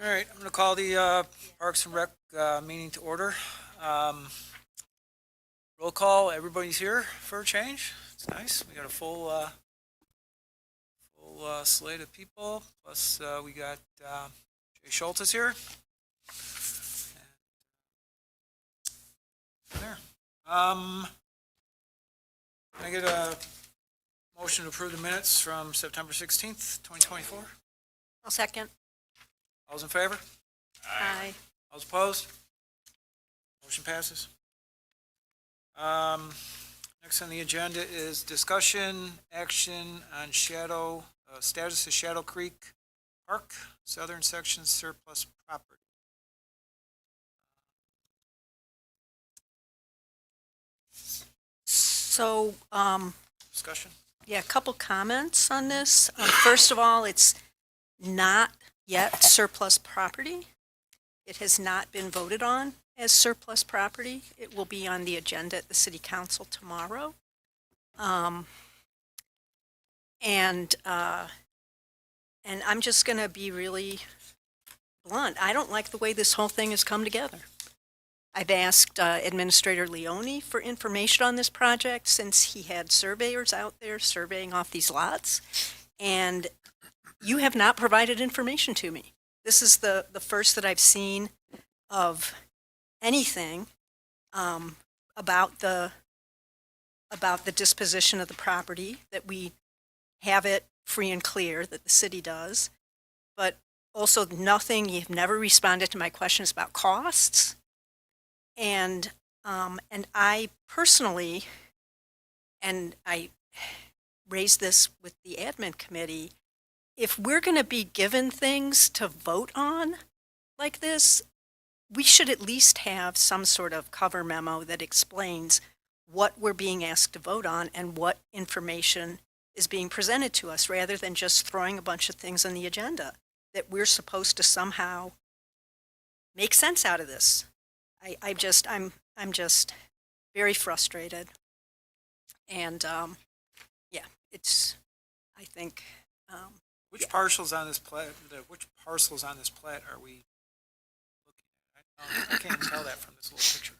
All right, I'm going to call the Parks and Rec meeting to order. Roll call, everybody's here for a change. It's nice. We got a full slate of people. Plus, we got Jay Schulz is here. There. Can I get a motion to approve the minutes from September 16th, 2024? I'll second. All's in favor? Aye. All's opposed? Motion passes. Next on the agenda is discussion, action on status of Shadow Creek Park, southern section surplus property. So, Discussion? yeah, a couple comments on this. First of all, it's not yet surplus property. It has not been voted on as surplus property. It will be on the agenda at the city council tomorrow. And I'm just going to be really blunt. I don't like the way this whole thing has come together. I've asked Administrator Leone for information on this project since he had surveyors out there surveying off these lots, and you have not provided information to me. This is the first that I've seen of anything about the disposition of the property, that we have it free and clear, that the city does, but also nothing. You've never responded to my questions about costs. And I personally, and I raised this with the admin committee, if we're going to be given things to vote on like this, we should at least have some sort of cover memo that explains what we're being asked to vote on and what information is being presented to us, rather than just throwing a bunch of things on the agenda that we're supposed to somehow make sense out of this. I'm just very frustrated, and yeah, I think. Which parcels on this plat? Which parcels on this plat are we looking at? I can't even tell that from this little picture.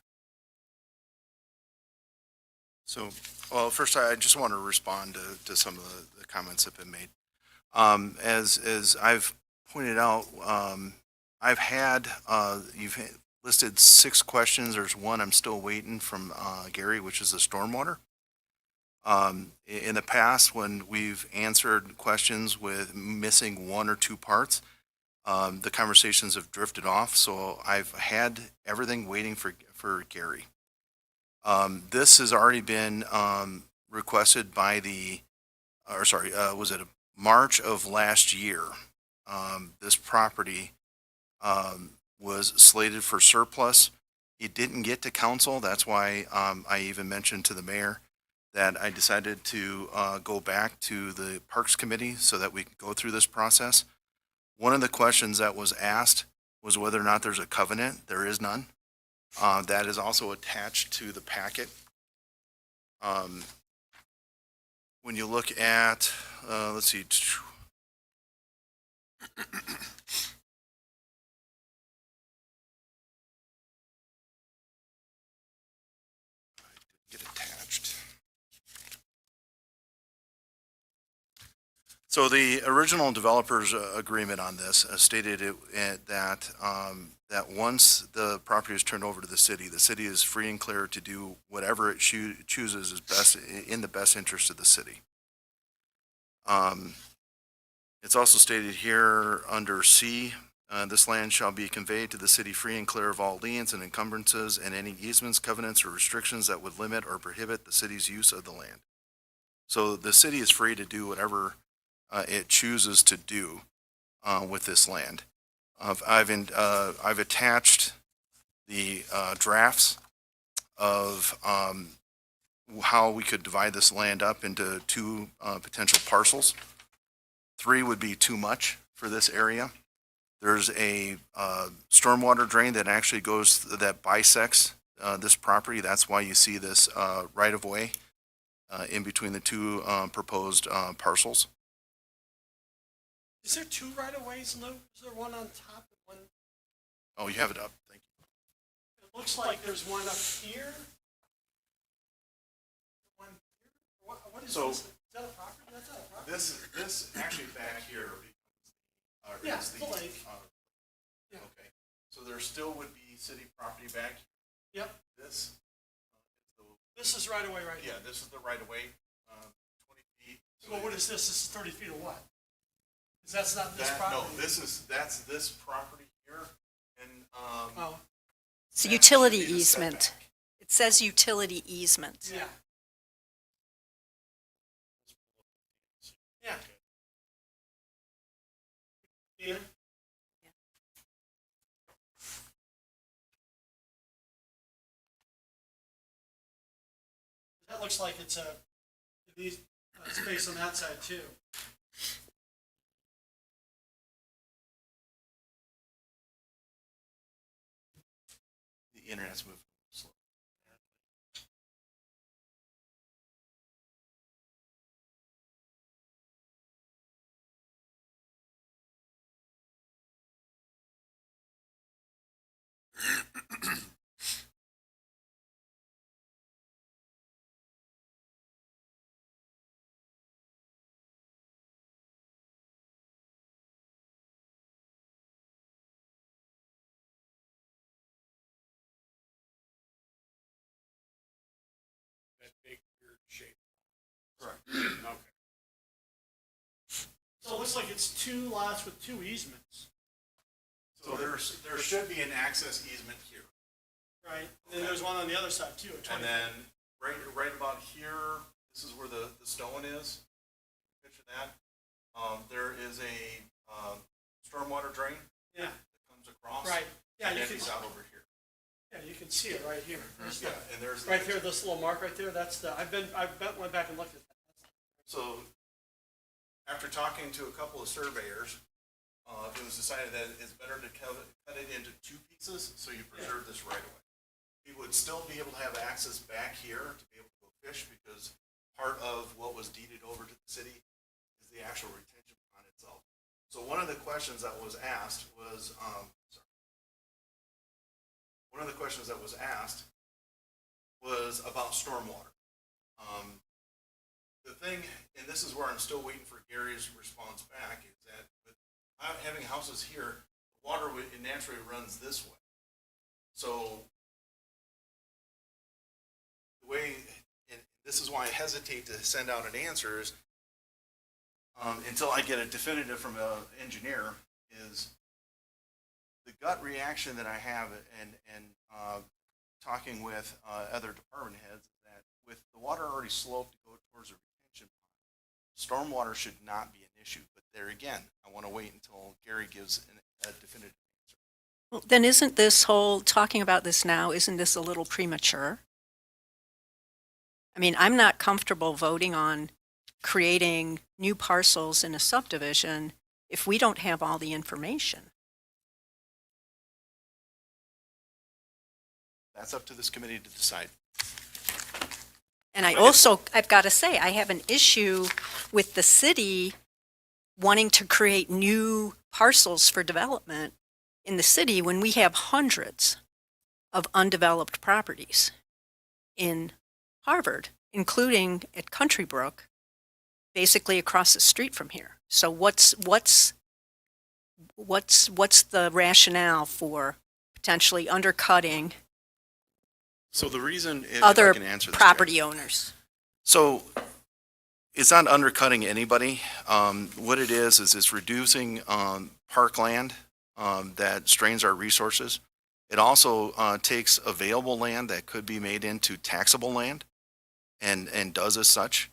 So, well, first I just want to respond to some of the comments that have been made. As I've pointed out, I've had you've listed 6 questions. There's one I'm still waiting from Gary, which is the stormwater. In the past, when we've answered questions with missing 1 or 2 parts, the conversations have drifted off. So I've had everything waiting for Gary. This has already been requested by was it March of last year? This property was slated for surplus. It didn't get to council. That's why I even mentioned to the mayor that I decided to go back to the Parks Committee so that we could go through this process. One of the questions that was asked was whether or not there's a covenant. There is none. That is also attached to the packet. When you look at, let's see. Get attached. So the original developer's agreement on this stated that once the property is turned over to the city is free and clear to do whatever it chooses is best in the best interest of the city. It's also stated here under C, this land shall be conveyed to the city free and clear of all liens and encumbrances and any easements, covenants, or restrictions that would limit or prohibit the city's use of the land. So the city is free to do whatever it chooses to do with this land. I've attached the drafts of how we could divide this land up into 2 potential parcels. 3 would be too much for this area. There's a stormwater drain that actually that bisects this property. That's why you see this right of way in between the 2 proposed parcels. Is there 2 right-of-ways, Lou? Is there one on top and one Oh, you have it up. Thank you. It looks like there's one up here. One here? What is So- this? Is that a property? That's not a property. This actually back here becomes Yeah, is the lake. Yeah. Okay, so there still would be city property back. Yep, This, this is right away right here. yeah, this is the right of way, 20 feet. So Well, what is this? This is 30 feet or what? Because that's not this that, property. no, that's this property here, and Oh, It's a that utility should be the easement. setback. It says utility easement. yeah. Yeah. Yeah. That looks like it's these space on that side too. The internet's moving slow. That big weird shape. Correct. Okay. So it looks like it's two lots with two easements, So there should be an access easement here. right? And then there's one on the other side too, at And 20. then right about here, this is where the stone is. Picture that. There is a stormwater drain Yeah, that comes across. right. Yeah, And you then can, it's out over here. yeah, you can see it right here. There's Yeah, the- and there's Right there, this little mark right there, that's the, went back and looked at that. So after talking to a couple of surveyors, it was decided that it's better to cut it into two pieces so you preserve this right away. You would still be able to have access back here to be able to go fish because part of what was deeded over to the city is the actual retention pond itself. So one of the questions that was asked was, about stormwater. The thing, and this is where I'm still waiting for Gary's response back, is that with having houses here, water it naturally runs this way. So the way, and this is why I hesitate to send out an answer is until I get a definitive from an engineer, is the gut reaction that I have and talking with other department heads is that with the water already sloped to go towards a retention pond, stormwater should not be an issue. But there again, I want to wait until Gary gives a definitive answer. Well, then isn't this whole, talking about this now, isn't this a little premature? I mean, I'm not comfortable voting on creating new parcels in a subdivision if we don't have all the information. That's up to this committee to decide. And I've got to say, I have an issue with the city wanting to create new parcels for development in the city when we have hundreds of undeveloped properties in Harvard, including at Country Brook, basically across the street from here. So what's the rationale for potentially undercutting So the reason, if other I can answer this, property owners? So it's not undercutting anybody. What it is it's reducing parkland that strains our resources. It also takes available land that could be made into taxable land and does as such,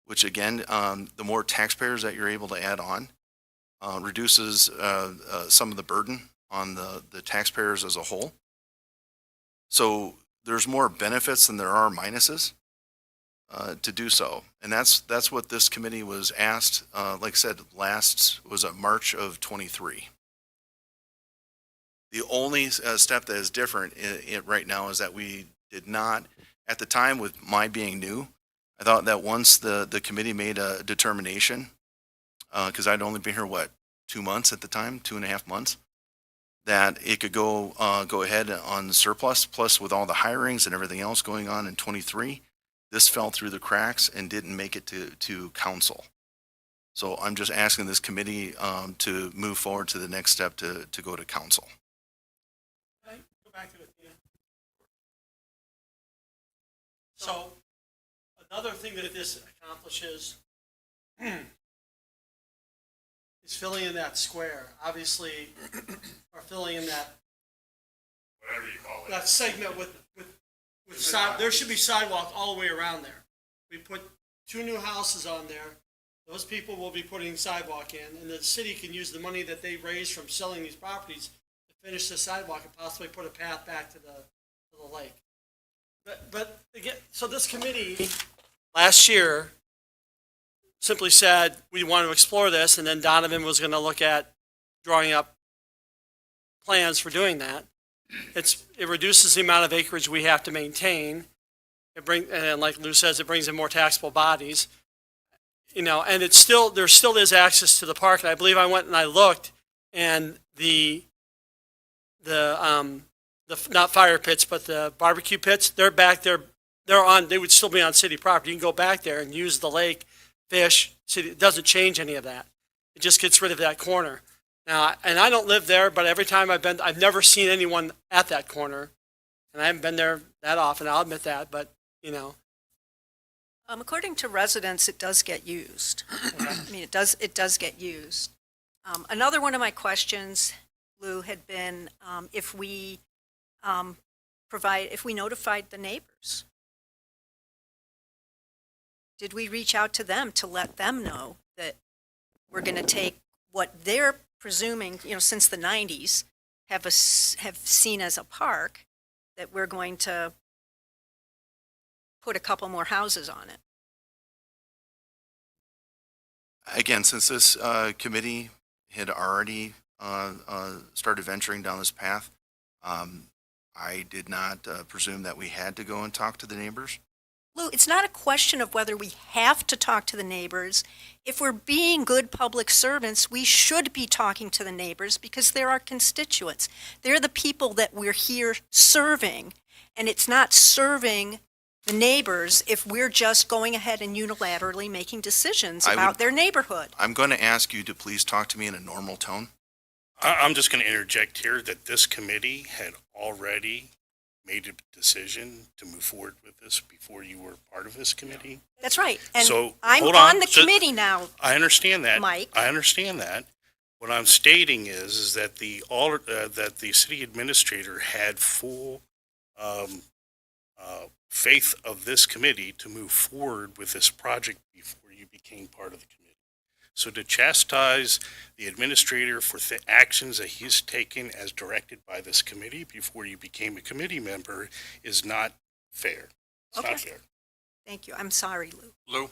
which again, the more taxpayers that you're able to add on, reduces some of the burden on the taxpayers as a whole. So there's more benefits than there are minuses to do so. And that's what this committee was asked, like I said, was March of 23. The only step that is different right now is that we did not, at the time with my being new, I thought that once the committee made a determination, because I'd only been here, 2 months at the time, 2.5 months, that it could go ahead on surplus, plus with all the hirings and everything else going on in 23, this fell through the cracks and didn't make it to council. So I'm just asking this committee to move forward to the next step to go to council. Can I go back to it, Tina? So, another thing that this accomplishes is filling in that square, obviously, or filling in that, whatever you call it. that segment with there should be sidewalk all the way around there. We put 2 new houses on there. Those people will be putting sidewalk in, and the city can use the money that they raise from selling these properties to finish the sidewalk and possibly put a path back to the lake. But again, so this committee last year simply said we want to explore this, and then Donovan was going to look at drawing up plans for doing that. It reduces the amount of acreage we have to maintain. And like Lou says, it brings in more taxable bodies. You know, and there still is access to the park. And I believe I went and I looked, and the not fire pits, but the barbecue pits, they're back there. They would still be on city property. You can go back there and use the lake, fish. It doesn't change any of that. It just gets rid of that corner. Now, and I don't live there, but every time I've never seen anyone at that corner, and I haven't been there that often. I'll admit that, but you know. According to residents, it does get used. I mean, it does get used. Another one of my questions, Lou, had been if we notified the neighbors. Did we reach out to them to let them know that we're going to take what they're presuming, you know, since the 90s, have seen as a park, that we're going to put a couple more houses on it? Again, since this committee had already started venturing down this path, I did not presume that we had to go and talk to the neighbors. Lou, it's not a question of whether we have to talk to the neighbors. If we're being good public servants, we should be talking to the neighbors because they're our constituents. They're the people that we're here serving, and it's not serving the neighbors if we're just going ahead and unilaterally making decisions about their neighborhood. I'm going to ask you to please talk to me in a normal tone. I'm just going to interject here that this committee had already made a decision to move forward with this before you were part of this committee. That's right. And So, I'm hold on on. the So- committee now. I understand that. Mike. I understand that. What I'm stating is that that the city administrator had full faith of this committee to move forward with this project before you became part of the committee. So to chastise the administrator for the actions that he's taken as directed by this committee before you became a committee member is not fair. It's not Okay. fair. Thank you. I'm sorry, Lou. Lou,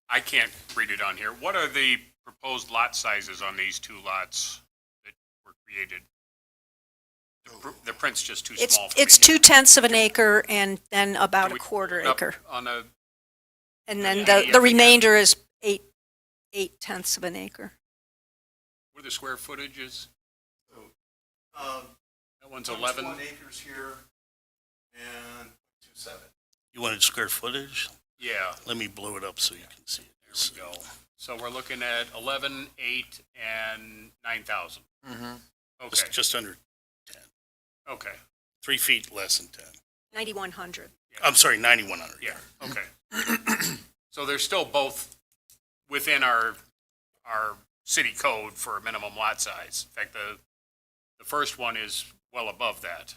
I can't read it on here. What are the proposed lot sizes on these 2 lots that were created? The print's just too small for me. It's 2/10 of an acre and then about Can a we quarter put it up acre. On a, And then Yeah. the remainder is 8/10 of an acre. where the square footage is? Um, That one's 11. acres here and 2.7. You wanted square footage? Yeah, Let me blow it up so you can see it. there we go. So we're looking at 11, 8, and 9,000. Mm-hmm. Okay, Just under 10. okay, 3 feet less than 10. 9,100. I'm sorry, 9,100. yeah, okay. So they're still both within our city code for a minimum lot size. In fact, the first one is well above that.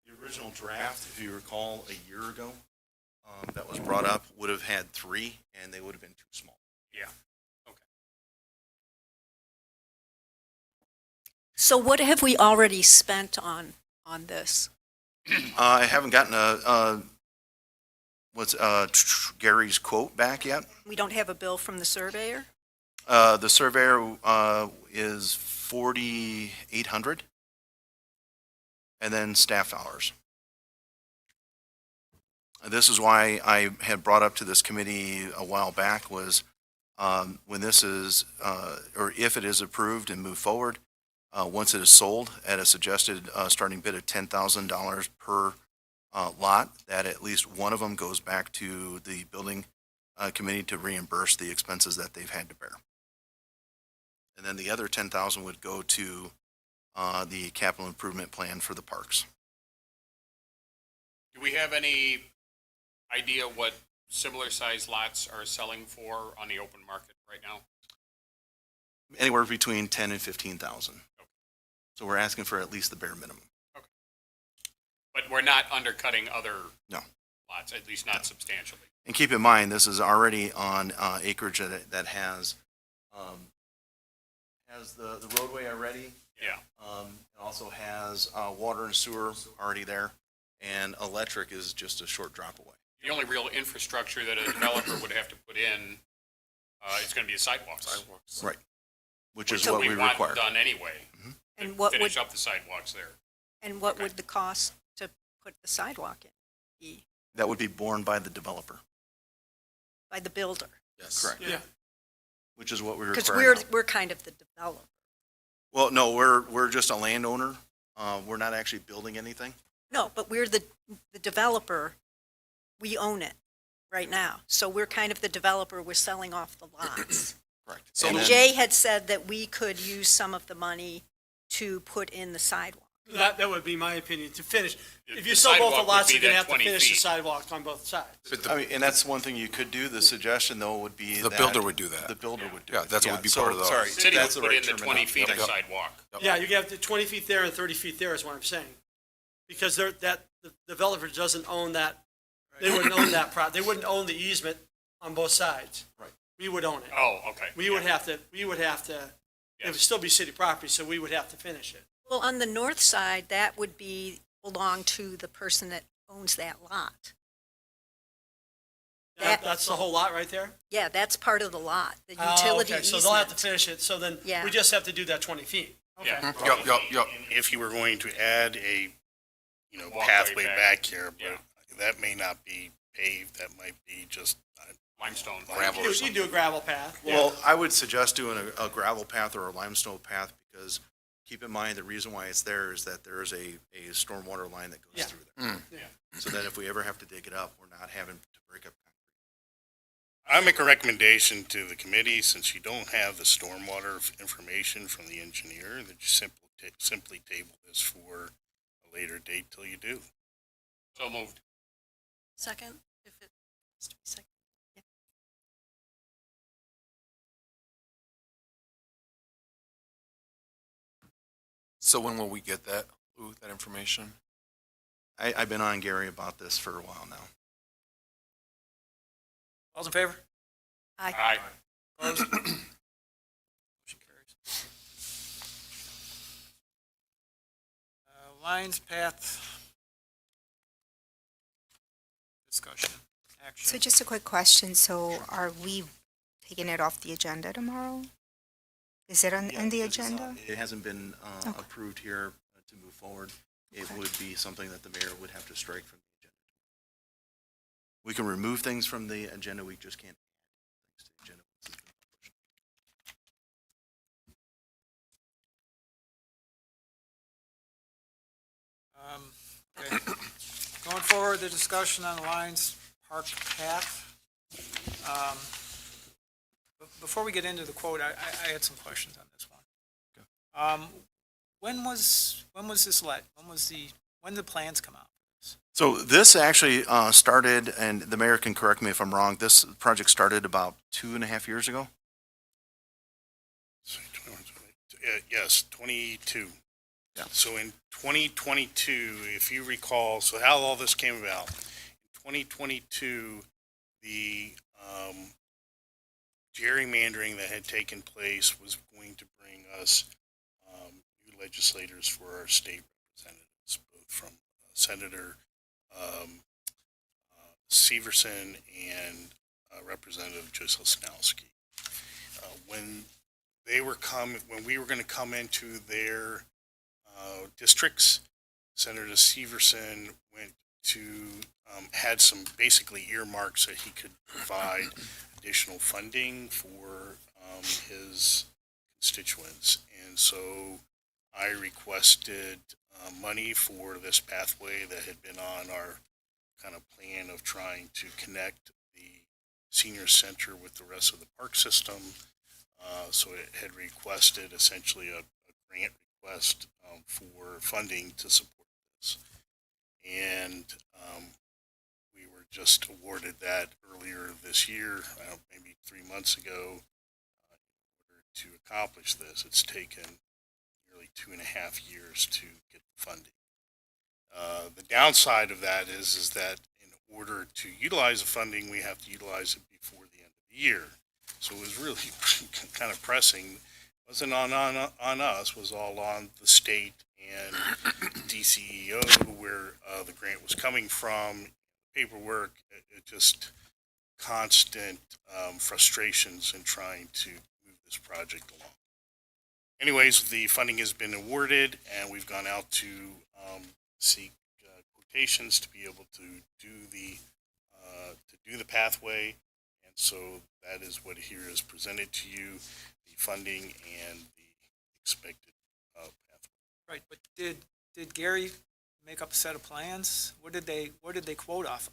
The original draft, if you recall, a year ago, that was brought up, would have had 3, and they would have been too small. Yeah. So what have we already spent on this? I haven't gotten Gary's quote back yet. We don't have a bill from the surveyor? The surveyor is 4,800, and then staff hours. This is why I had brought up to this committee a while back was when this is, or if it is approved and moved forward, once it is sold at a suggested starting bid of $10,000 per lot, that at least one of them goes back to the building committee to reimburse the expenses that they've had to bear. And then the other 10,000 would go to the capital improvement plan for the parks. Do we have any idea what similar sized lots are selling for on the open market right now? Anywhere between 10 and 15,000. So we're asking for at least the bare minimum. But we're not undercutting other No. lots, at least not substantially. And keep in mind, this is already on acreage that has the roadway already. Yeah. It also has water and sewer already there, and electric is just a short drop away. The only real infrastructure that a developer would have to put in is going to be the sidewalks. Right. Which is Which what we want require. done anyway. And to what would, finish up the sidewalks there. and what okay. would the cost to put the sidewalk in be That would be borne by the developer. by the builder? Yes. Correct. Yeah. Which is what we Because require now. we're kind of the developer. Well, no, we're just a landowner. We're not actually building anything. No, but we're the developer. We own it right now. So we're kind of the developer. We're selling off the lots. Correct. And then- Jay had said that we could use some of the money to put in the sidewalk. That would be my opinion, to finish. If you The sell both the sidewalk would lots, be you're gonna that have to 20 finish the feet. sidewalk on both sides. I mean, and that's one thing you could do. The suggestion, though, would be The that builder would do that. The builder would do Yeah, it. that's what would be so- part of the- Sorry, City would that's the put right in the 20 terminology. feet of Yep. sidewalk. Yeah, you have the 20 feet there and 30 feet there is what I'm saying. Because the developer doesn't own that, they wouldn't own that they wouldn't own the easement on both sides. Right. We would own it. Oh, okay. We would have to, it would still be city property, so we would have to finish it. Well, on the north side, that would belong to the person that owns that lot. That's the whole lot right there? Yeah, that's part of the lot, the Oh, utility okay, so they'll have to easement. finish it, so then Yeah. we just have to do that 20 feet. Okay. Yeah. Yep. If you were going to add a, Walkway pathway back. back here, Yeah. but that may not be paved, that might be just Limestone. Gravel. You do a gravel path. Well, I would suggest doing a gravel path or a limestone path, because keep in mind, the reason why it's there is that there is a stormwater line that goes Yeah. through there. Yeah. So that if we ever have to dig it up, we're not having to break up. I make a recommendation to the committee, since you don't have the stormwater information from the engineer, that you simply table this for a later date till you do. So moved. Second, if it has to be second. Yeah. So when will we get that, Lou, that information? I've been on Gary about this for a while now. All's in favor? Aye. Opposed? Motion carries. Lines, path. Discussion, action. So just a quick question. So are we taking it off the agenda tomorrow? Is it on the Because it's, agenda? It hasn't been Okay. approved here to move forward. It Okay. would be something that the mayor would have to strike from the agenda. We can remove things from the agenda, we just can't add things to the agenda. Okay. Going forward, the discussion on the Lions Park path. Before we get into the quote, I had some questions on this one. When was this let? When did the plans come out? So this actually started, and the mayor can correct me if I'm wrong, this project started about 2.5 years ago? Yes, 22. Yeah. So in 2022, if you recall, so how all this came about, in 2022, the gerrymandering that had taken place was going to bring us new legislators for our state representatives, both from Senator Severson and Representative Joseph Snowski. When we were going to come into their districts, Senator Severson went to, had some basically earmarks that he could provide additional funding for his constituents. And so I requested money for this pathway that had been on our kind of plan of trying to connect the senior center with the rest of the park system. So it had requested essentially a grant request for funding to support this. And we were just awarded that earlier this year, maybe 3 months ago, in order to accomplish this. It's taken nearly 2.5 years to get the funding. The downside of that is that in order to utilize the funding, we have to utilize it before the end of the year. So it was really kind of pressing. It wasn't on us, it was all on the state and DCEO where the grant was coming from, paperwork, it just constant frustrations in trying to move this project along. Anyways, the funding has been awarded and we've gone out to seek quotations to be able to do the pathway. And so that is what here is presented to you, the funding and the expected pathway. Right, but did Gary make up a set of plans? What did they quote off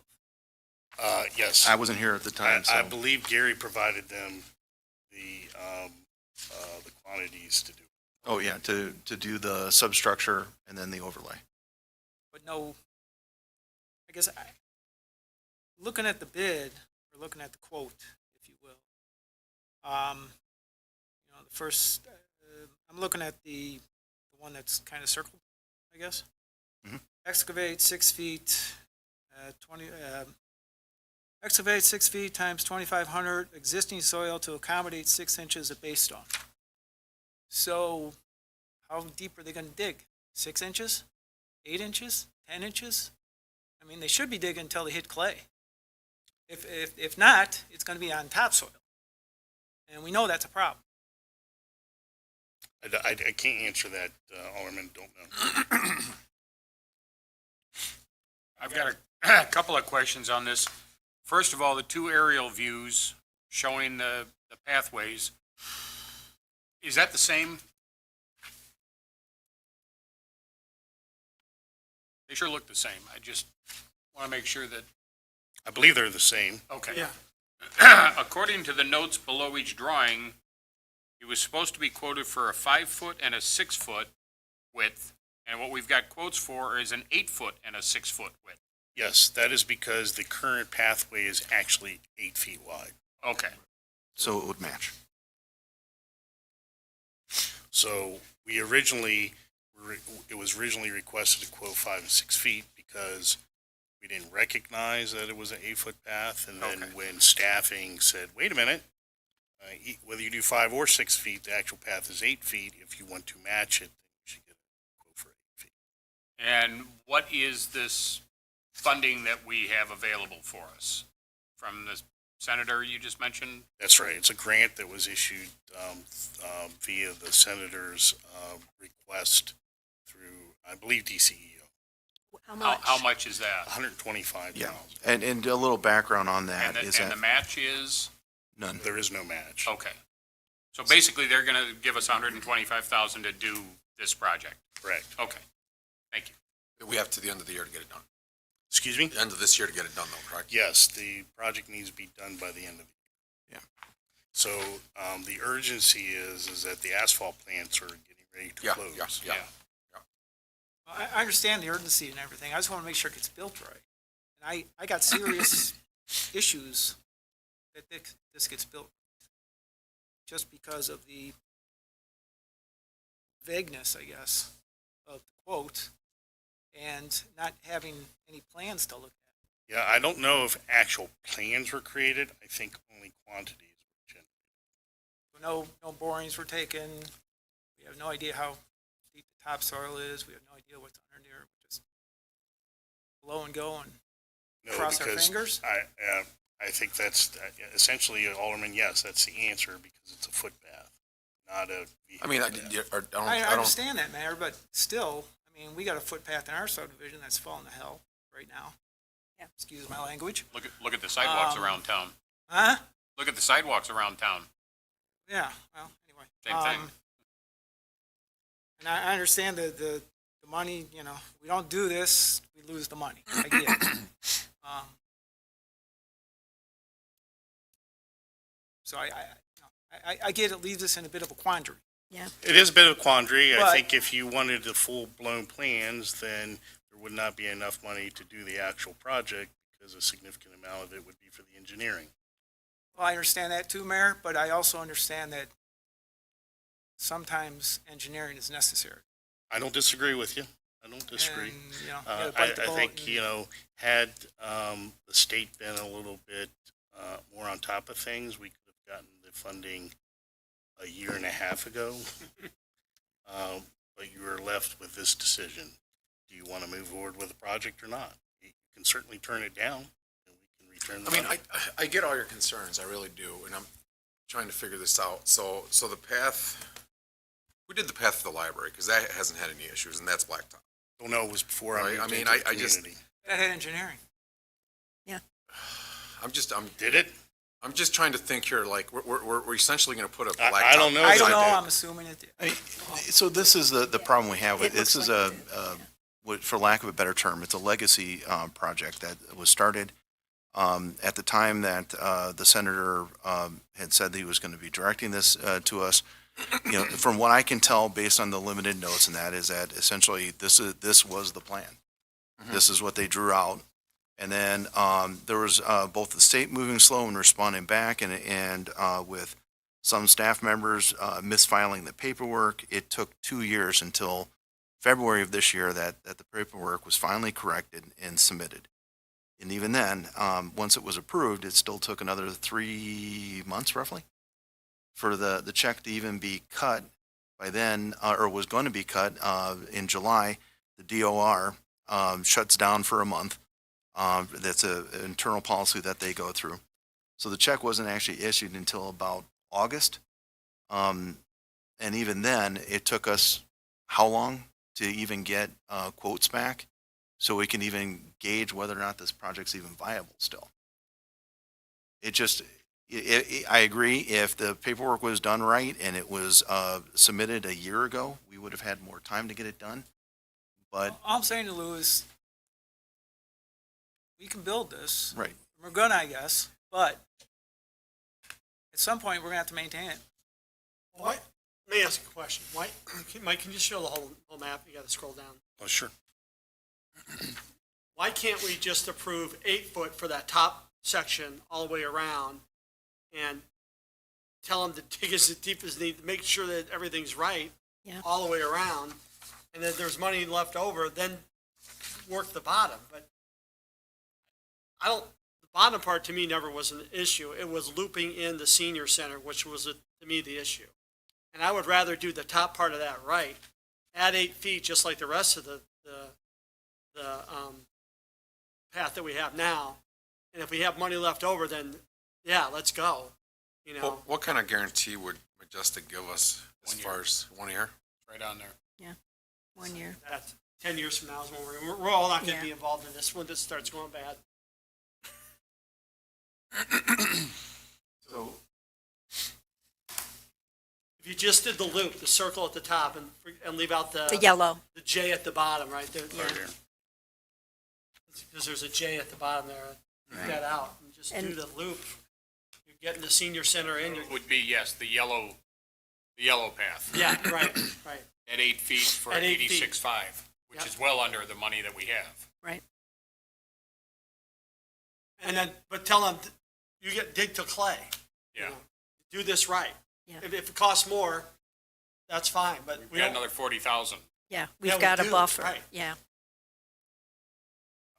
of? Yes. I wasn't here at the time, I so. believe Gary provided them the quantities to do. Oh, yeah, to do the substructure and then the overlay. But no, I guess looking at the bid, or looking at the quote, if you will, the first, I'm looking at the one that's kind of circled, I guess. Mhm. Excavate 6 feet, excavate 6 feet times 2,500 existing soil to accommodate 6 inches of base stone. So how deep are they going to dig? 6 inches? 8 inches? 10 inches? I mean, they should be digging until they hit clay. If not, it's going to be on topsoil. And we know that's a problem. I can't answer that, Alderman, don't know. I've got a couple of questions on this. First of all, the two aerial views showing the pathways, is that the same? They sure look the same. I just want to make sure that, I believe they're the same. okay. Yeah. According to the notes below each drawing, it was supposed to be quoted for a 5-foot and a 6-foot width, and what we've got quotes for is an 8-foot and a 6-foot width. Yes, that is because the current pathway is actually 8 feet wide. Okay. So it would match. So we originally, it was originally requested to quote 5 and 6 feet because we didn't recognize that it was an 8-foot path. And then Okay. when staffing said, wait a minute, whether you do 5 or 6 feet, the actual path is 8 feet. If you want to match it, then you should get a quote for 8 feet. And what is this funding that we have available for us? From the senator you just mentioned? That's right. It's a grant that was issued via the senator's request through, I believe, DCEO. How much? How much is that? $125,000. Yeah. And a little background on that And is the that match is? none. There is no match. Okay. So basically, they're going to give us $125,000 to do this project? Correct. Okay. Thank you. We have to the end of the year to get it done. Excuse me? The end of this year to get it done though, correct? Yes, the project needs to be done by the end of the year. Yeah. So the urgency is that the asphalt plants are getting ready to Yeah, close. yeah. I understand the urgency and everything. I just want to make sure it gets built right. And I got serious issues that this gets built just because of the vagueness, I guess, of the quote and not having any plans to look at. Yeah, I don't know if actual plans were created. I think only quantities were generated. No borings were taken. We have no idea how deep the topsoil is. We have no idea what's under there. We just blow and go and No, cross our because fingers. I think that's essentially, Alderman, yes, that's the answer because it's a footpath, not a vehicle I mean, path. I I don't, understand that, Mayor, but still, I mean, we got a footpath in our subdivision that's falling to hell right now. Yeah. Excuse my language. Look at the sidewalks Um, around town. Huh? Look at the sidewalks around town. Yeah, well, anyway. Same thing. And I understand the money, you know, we don't do this, we lose the money. I get it. So I get it leaves us in a bit of a quandary. It is a bit of a quandary. I But- think if you wanted the full-blown plans, then there would not be enough money to do the actual project because a significant amount of it would be for the engineering. Well, I understand that too, Mayor, but I also understand that sometimes engineering is necessary. I don't disagree with you. I don't disagree. And, you know, you I gotta bite the bullet think, and- you know, had the state been a little bit more on top of things, we could have gotten the funding a year and a half ago. But you were left with this decision. Do you want to move forward with the project or not? You can certainly turn it down, and we can return the I mean, money. I get all your concerns, I really do, and I'm trying to figure this out. So the path, we did the path to the library, because that hasn't had any issues, and that's blacktop. Don't know, it was before I Right, moved I mean, into the I just- community. That had engineering. Did it? I'm just trying to think here, like, we're essentially gonna put a blacktop. I don't know I that don't know, did. I'm assuming it did. So this is the problem we have. It This looks is like for lack of a better term, it's a legacy project that was started at the time that the senator had said that he was going to be directing this to us. You know, from what I can tell, based on the limited notes, and that is that essentially this was the plan. This is what they drew out. And then there was both the state moving slow and responding back, and with some staff members misfiling the paperwork. It took 2 years until February of this year that the paperwork was finally corrected and submitted. And even then, once it was approved, it still took another 3 months roughly for the check to even be cut by then, or was going to be cut in July. The DOR shuts down for a month. That's an internal policy that they go through. So the check wasn't actually issued until about August. And even then, it took us how long to even get quotes back so we can even gauge whether or not this project's even viable still. I agree, if the paperwork was done right and it was submitted a year ago, we would have had more time to get it done. But, All I'm saying to Lou is, we can build this. right, We're gonna, I guess, but at some point, we're gonna have to maintain it. Why, let me ask you a question. Why, Mike, can you show the whole map? You gotta scroll down. Oh, sure. Why can't we just approve 8 foot for that top section all the way around and tell them to dig as deep as they need, make sure that everything's right Yeah. all the way around, and then there's money left over, then work the bottom. But the bottom part to me never was an issue. It was looping in the senior center, which was, to me, the issue. And I would rather do the top part of that right, add 8 feet, just like the rest of the path that we have now. And if we have money left over, then, yeah, let's go, you know. What kind of guarantee would Majestic give us as 1 year. far as 1 year? Right on there. 1 year. That's 10 years from now is when we're all not going Yeah. to be involved in this when this starts going bad. so, If you just did the loop, the circle at the top, and leave out The yellow. the J at the bottom, right? Right here. Because there's a J at the bottom there. Leave that out and just do And- the loop. You're getting the senior center in. Would be, yes, the yellow path. Yeah, right, right. At 8 feet for At 8 feet. 86.5, which Yep. is well under the money that we have. Right. And then, but tell them, you get dig to clay. you Yeah. know. Do this right. Yeah. If it costs more, that's fine, but We've we got don't. another 40,000. Yeah, Yeah, we've we got a do, buffer. right. Yeah.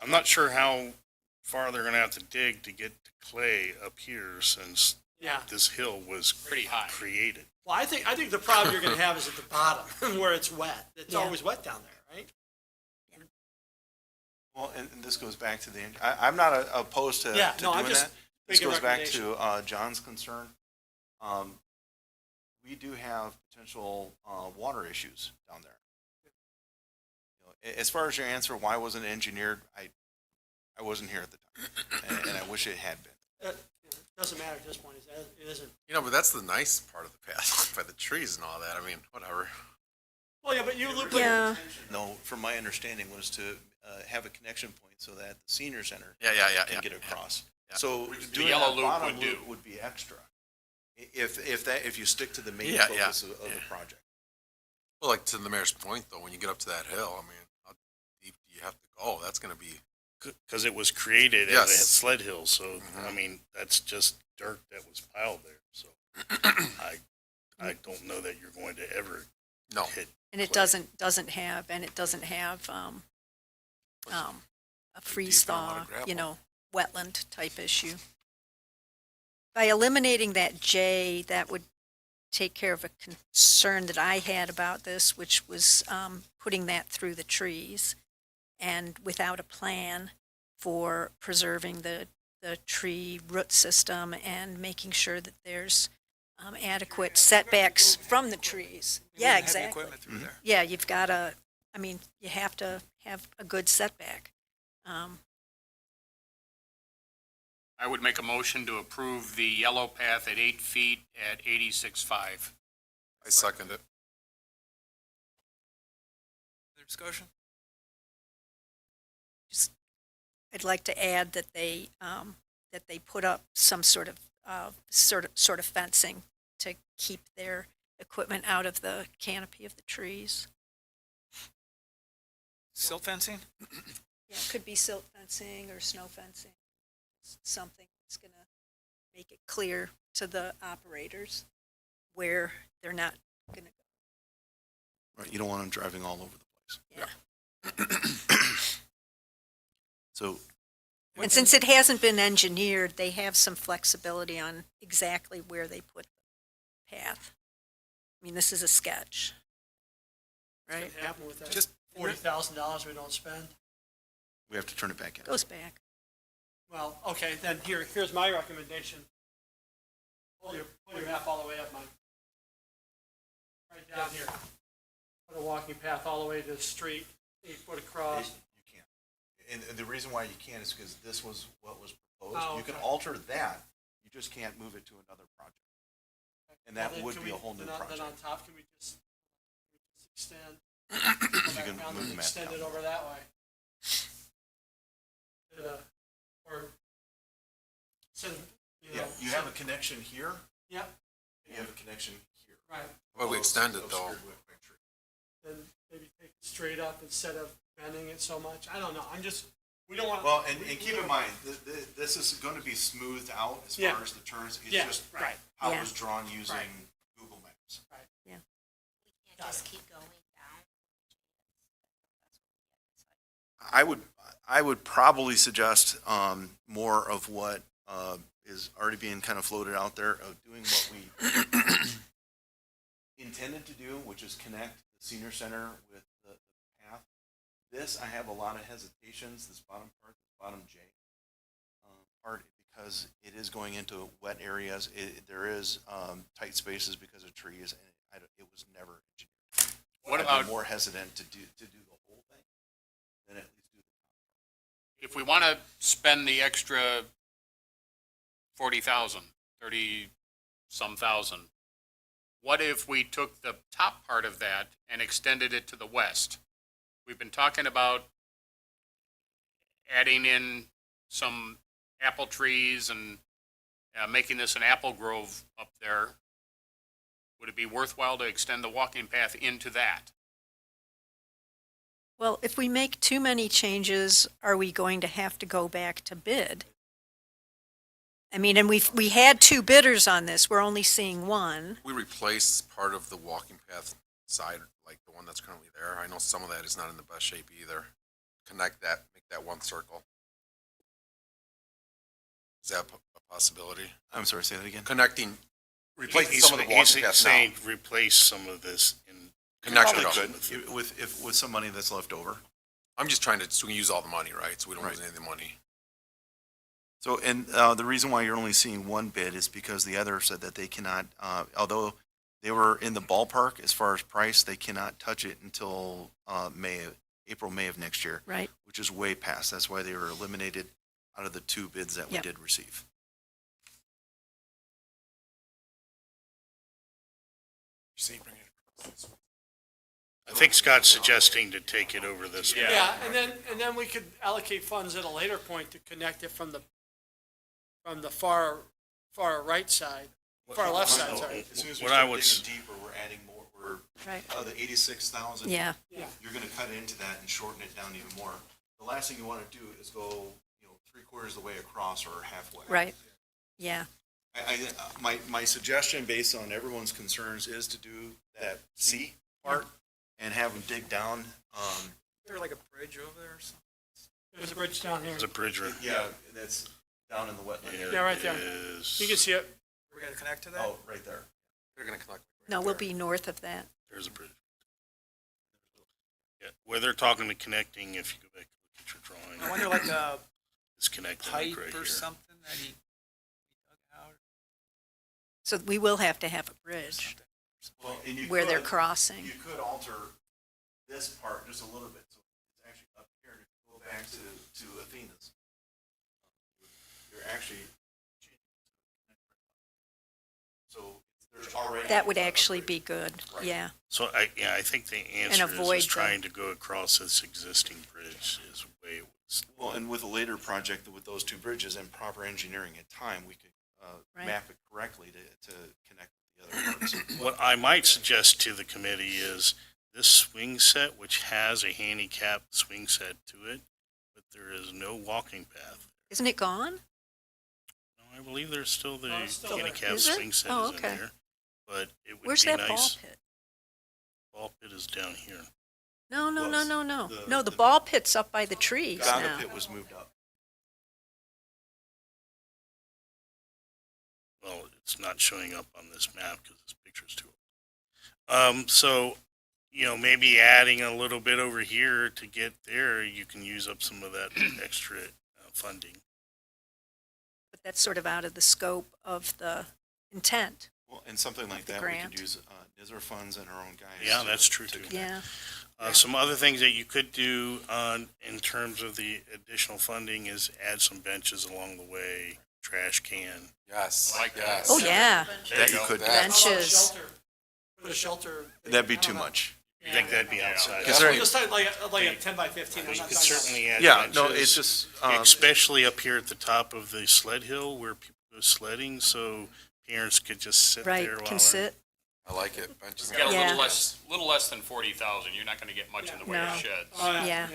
I'm not sure how far they're gonna have to dig to get to clay up here since Yeah. this hill was Pretty high. created. Well, I think the problem you're going to have is at the bottom where it's wet. It's Yeah. always wet down there, right? well, and this goes back to I'm not opposed to Yeah, to no, I'm doing just that. This making a goes back recommendation. to John's concern. We do have potential water issues down there. You know, as far as your answer, why wasn't it engineered? I wasn't here at the time, and I wish it had been. It doesn't matter at this point. It isn't. You know, but that's the nice part of the path, by the trees and all that. I mean, whatever. Well, yeah, but you look. Yeah, No, from my understanding was to have a connection point so that the senior center Yeah, can get across. Yeah. So The doing yellow that loop bottom would do. loop would be extra. If you stick to the main Yeah, yeah, focus of the project. Well, like to the mayor's point though, when you get up to that hill, I mean, how deep do you have to go? That's gonna be, Because it was created as Yes. a sled hill, so, I mean, that's just dirt that was piled there, so. I don't know that you're going to ever no. hit. and it doesn't have a freeze Deep in a lot thaw, of gravel. wetland type issue. By eliminating that J, that would take care of a concern that I had about this, which was putting that through the trees and without a plan for preserving the tree root system and making sure that there's adequate setbacks from the trees. Yeah, Heavy exactly. equipment through there. Yeah, you've got to, you have to have a good setback. I would make a motion to approve the yellow path at 8 feet at 86.5. I second it. Other discussion? I'd like to add that they put up some sort of fencing to keep their equipment out of the canopy of the trees. Silt fencing? Yeah, it could be silt fencing or snow fencing, something that's gonna make it clear to the operators where they're not gonna Right, you don't want them driving all over the place. Yeah. So, And since it hasn't been engineered, they have some flexibility on exactly where they put the path. I mean, this is a sketch, right? What happened with that? Just $40,000 we don't spend? we have to turn it back in. Goes back. Well, okay, then here's my recommendation. Pull your map all the way up, Mike. Right down here. Put a walking path all the way to the street, 8 foot across. You can't. And the reason why you can't is because this was what was proposed. Oh, You can okay. alter that, you just can't move it to another project. And that Well, then would can be a we- whole new then project. on top, can we just extend? You can Back down move and the map extend down. it over that way. Or send, Yeah, you have a connection here, Yep, and you have a connection here. right. Well, we extend it though. Obscured by tree. Then maybe take it straight up instead of bending it so much. I don't know. We don't want. Well, and keep in mind, this is going to be smoothed out as Yeah. far as the turns. It's Yeah, just right. how it Yeah. was drawn using Right. Google Maps. Can't just keep going down. I would probably suggest more of what is already being kind of floated out there of doing what we intended to do, which is connect the senior center with the path. This, I have a lot of hesitations, this bottom part, the bottom J part, because it is going into wet areas. There is tight spaces because of trees, and it was never engineered. What I'd be about more hesitant to do the whole thing than at least do the if we want to spend the extra 40,000, 30-some thousand? What if we took the top part of that and extended it to the west? We've been talking about adding in some apple trees and making this an apple grove up there. Would it be worthwhile to extend the walking path into that? Well, if we make too many changes, are we going to have to go back to bid? I mean, and we had 2 bidders on this. We're only seeing one. We replace part of the walking path side, like the one that's currently there. I know some of that is not in the best shape either. Connect that, make that one circle. Is that a possibility? I'm sorry, say that again. Connecting, replacing some of the walking paths now. saying replace some of this and Connect Probably it up. could, with some money that's left over. I'm just trying to, so we can use all the money, right? So we don't Right. lose any of the money. So, and the reason why you're only seeing one bid is because the other said that they cannot, although they were in the ballpark as far as price, they cannot touch it until April, May of next year, Right. which is way past. That's why they were eliminated out of the 2 bids that we Yep. did receive. I think Scott's suggesting to take it over this way. Yeah, and then we could allocate funds at a later point to connect it from the far right side, far left side, sorry. As soon as we What I start would digging deeper, we're adding more, Right. the 86,000. Yeah, You're gonna cut into that and shorten it down even more. The last thing you wanna do is go, 3/4 of the way across or halfway. right. Yeah, My suggestion, based on everyone's concerns, is to do that C part and have them dig down. Is there like a bridge over there or something? There's a bridge down here. There's a bridge right Yeah, that's down in the wetland area. Yeah, right there. is- You can see it. We're gonna connect to that? Oh, right there. They're gonna collect. no, we'll be north of that. There's a bridge. Yeah, where they're talking to connecting, if you go back and look at your drawing, I wonder like a it's connecting like pipe right or here. something that he dug out. So we will have to have a bridge Well, and you where they're could- crossing. You could alter this part just a little bit, so it's actually up here, and if you go back to Athena's. You're actually. So there's already. That would actually be good, Right. yeah. So I think the answer avoid is the- trying to go across this existing bridge is the way it was. Well, and with a later project with those two bridges and proper engineering at time, we could Right. map it correctly to connect with the other parts. What I might suggest to the committee is this swing set, which has a handicap swing set to it, but there is no walking path. Isn't it gone? No, I believe there's still the it's still there. handicap Is it? swing set Oh, is in okay. there. But it would Where's be that ball nice. pit? Ball pit is down here. No, no, no, Was no, no. the- No, the the- ball pit's up by the trees Gonda now. pit was moved up. Well, it's not showing up on this map because this picture's too old. So, maybe adding a little bit over here to get there, you can use up some of that extra funding. But that's sort of out of the scope of the intent. Well, and something like the that, we grant. could use NISR funds and our own guys. Yeah, to- that's true, to too. connect. Yeah, Some other things that you could do in terms of the additional funding is add some benches along the way, trash can. Yes, I like that. yes. oh, yeah, That you could, do. That- How about a benches. shelter? Put a shelter. That'd be I don't too know. much. You think that'd be outside? Is there any- Just like a 10 by 15. I'm You not could talking about- certainly add Yeah, benches. no, it's just, Especially up here at the top of the sled hill where people go sledding, so parents could just sit right, there while can they're. sit. I like it. Benches We got a Yeah. little less than 40,000. You're not gonna get much in the way No. of sheds. Oh, Yeah.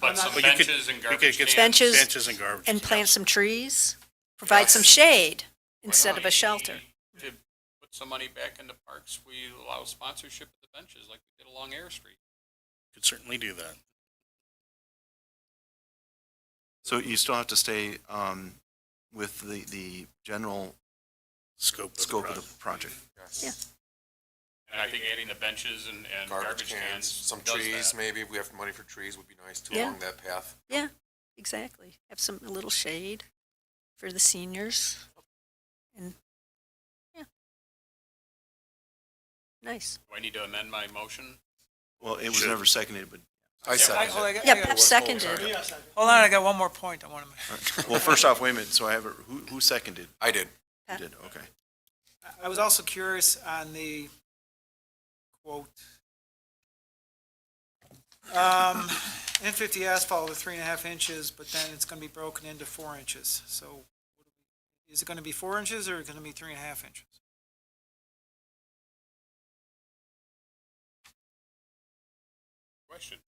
But some But you could- benches and you could garbage get cans. Benches Benches and garbage. And plant cans. some trees, provide some shade Why instead not? of a shelter. To put some money back into parks, we allow sponsorship of the benches like we did along Air Street. Could certainly do that. so you still have to stay with the general Scope scope of of the the project. Yes. Yeah. And I think adding the benches and Garbage cans, some does trees, that. maybe if we have money for trees would be nice too Yeah. along that path. Yeah, exactly. Have a little shade for the seniors. And, yeah. Nice. Do I need to amend my motion? Well, it was Should. never seconded, but, I said I got- Yeah, I got- Pep seconded. Yes, I- Hold on, I got one more point I want to make. well, first off, wait a minute, so I have, who seconded? I did. You did, okay. I was also curious on the quote. N50 asphalt with 3.5 inches, but then it's gonna be broken into 4 inches. So is it gonna be 4 inches or is it gonna be 3.5 inches? Question.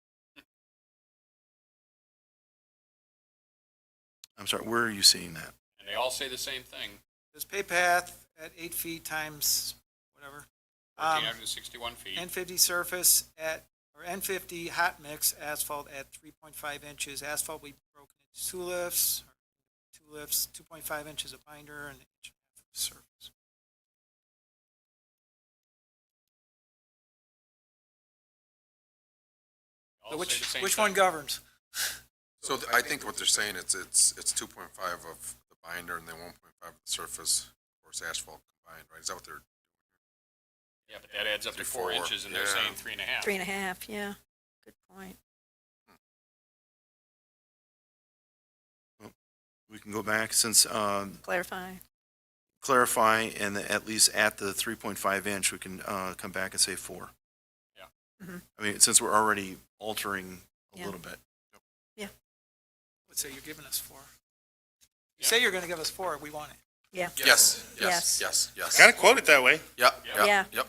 I'm sorry, where are you seeing that? And they all say the same thing, There's pay path at 8 feet times whatever. 1,461 feet. N50 surface or N50 hot mix asphalt at 3.5 inches. Asphalt will be broken into 2 lifts, 2.5 inches of binder, and 1.5 inch of surface. All So say the same which thing. one governs? So I think what they're saying, it's 2.5 of the binder and then 1.5 of the surface, of course, asphalt combined, right? Is that what they're? Yeah, but that adds up to 4 4, inches and they're yeah. saying 3.5. 3.5, yeah. Good point. We can go back since, Clarify. clarify and at least at the 3.5 inch, we can come back and say 4. I mean, since we're already altering a Yeah. little bit. Let's say you're giving us 4. You say you're gonna give us 4, we want it. Yeah. Yes, Yes. yes, yes, yes. Kind of quote it that way. Yep, Yeah. yep, yep.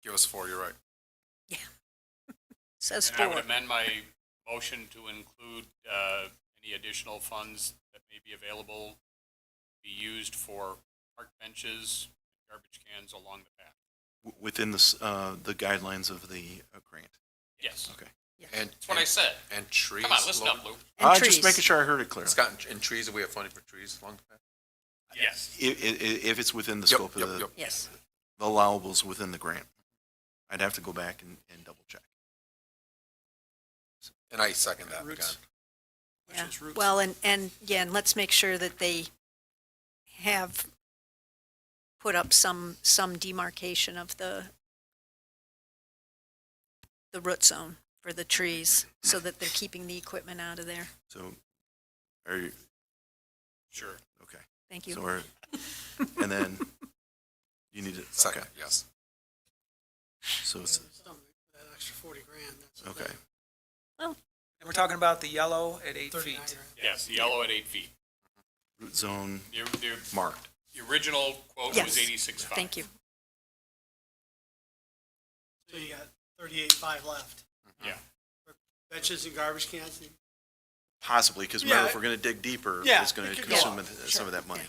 Give us 4, you're right. Says And I would 4. amend my motion to include any additional funds that may be available to be used for park benches, garbage cans along the path. Within the guidelines of the grant. Yes, Okay. And, that's what I said. and trees. Come on, listen Logan? up, Lou. And trees. Just making sure I heard it clearly. Scott, in trees, do we have funding for trees along the path? Yes. If it's within the Yep, scope of yep, the yep. Yes. the allowables within the grant. I'd have to go back and double check. And I second that, Roots. again. Which Yeah. is roots. Well, and let's make sure that they have put up some demarcation of the root zone for the trees so that they're keeping the equipment out of there. So, are you, Sure. okay. Thank you. So we're, and then you need it, Second, okay. yes. So it's, That extra 40 grand, that's. okay. And we're talking about the yellow at 8 39 feet. grand. Yes, the yellow at 8 feet. Root zone The marked. original quote Yes. was 86.5. Thank you. So you got 38.5 left. Yeah. Benches and garbage cans. and- Possibly, because remember, Yeah. if we're gonna dig deeper, Yeah, it's gonna it could go consume up. some of that money.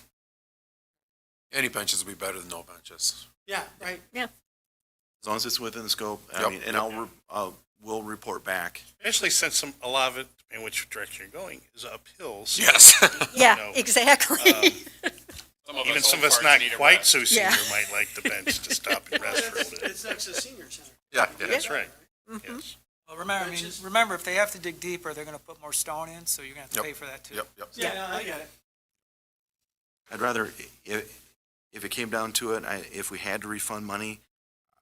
Any benches would be better than no benches. Yeah, right. As long as it's within the scope, I Yep, mean, and yep. we'll report back. Especially since a lot of it, in which direction you're going, is uphill. So, Yes. Yeah, know, exactly. Even some of us old not parts need a quite rest. so senior Yeah. might like the bench to stop and rest for a bit. It's next to the senior center. Yeah, yeah. That's right. Mm-hmm. Yes. Well, remember, if they have to dig deeper, they're gonna put more stone in, so you're gonna have to Yep. pay for that too. Yep, yep. Yeah, no, I get it. I'd rather, if it came down to it, if we had to refund money,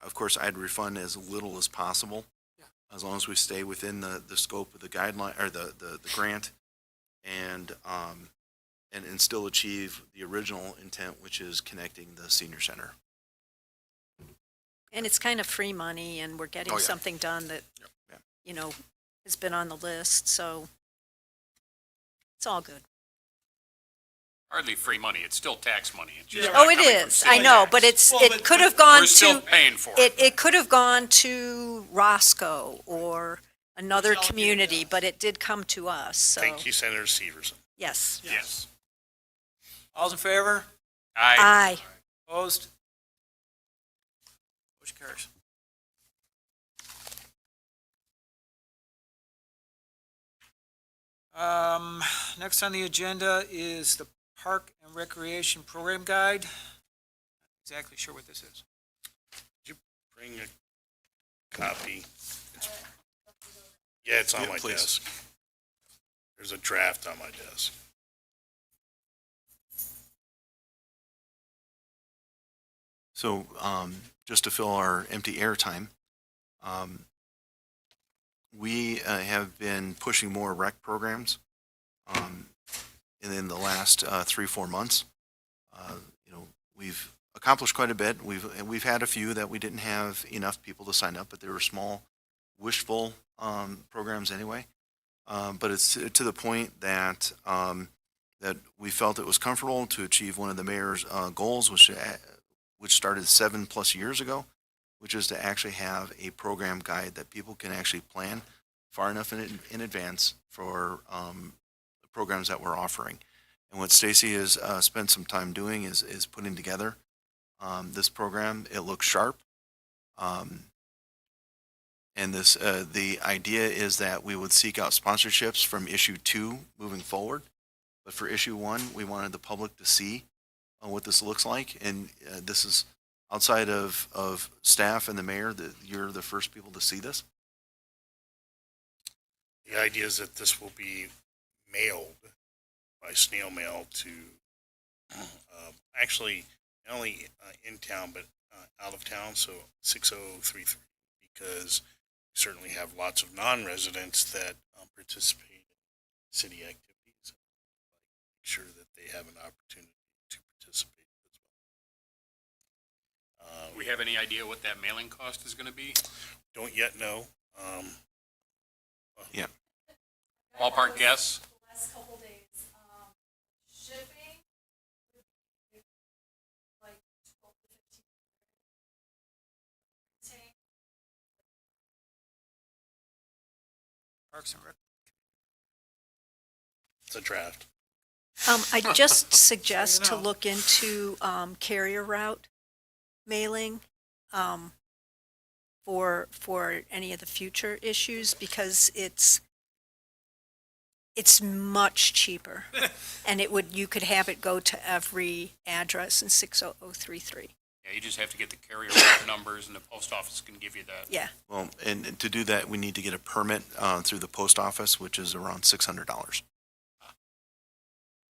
of course, I'd refund as little as possible. Yeah. As long as we stay within the scope of the guideline, or the grant, and still achieve the original intent, which is connecting the senior center. And it's kind of free money, and we're getting Oh, yeah. something done that, Yeah. you know, has been on the list, so it's all good. Hardly free money. It's still tax money. It's just Yeah. not Oh, it coming from is. city I know, tax. but Well, it could have gone We're still to, paying for it. it could have gone to Roscoe or another Which allocated community, us. but it did come to us, so, Thank you, Senator Severson. yes. Yes. All's in favor? Aye. Aye. Opposed? Motion carries. Next on the agenda is the Park and Recreation Program Guide. Not exactly sure what this is. Bring a copy. Yeah, it's on Yeah, my please. desk. There's a draft on my desk. So, just to fill our empty airtime, we have been pushing more rec programs in the last 3-4 months. We've accomplished quite a bit. We've had a few that we didn't have enough people to sign up, but they were small, wishful programs anyway. But it's to the point that that we felt it was comfortable to achieve one of the mayor's goals, which started 7+ years ago, which is to actually have a program guide that people can actually plan far enough in advance for the programs that we're offering. And what Stacy has spent some time doing is putting together this program. It looks sharp. And the idea is that we would seek out sponsorships from issue 2 moving forward. But for issue 1, we wanted the public to see what this looks like. And this is outside of staff and the mayor, that you're the first people to see this. The idea is that this will be mailed by snail mail to, actually, not only in town, but out of town, so 6033, because we certainly have lots of non-residents that participate in city activities. Make sure that they have an opportunity to participate as well. We have any idea what that mailing cost is going to be? don't yet know. Ballpark guess? The last couple days, shipping would be like 12 to 15. Tank, Parks and Rec. It's a draft. I just suggest to know. look into carrier route mailing for any of the future issues because it's much cheaper, and you could have it go to every address in 60033. Yeah, you just have to get the carrier route numbers and the post office can give you that. Yeah, Well, and to do that, we need to get a permit through the post office, which is around $600.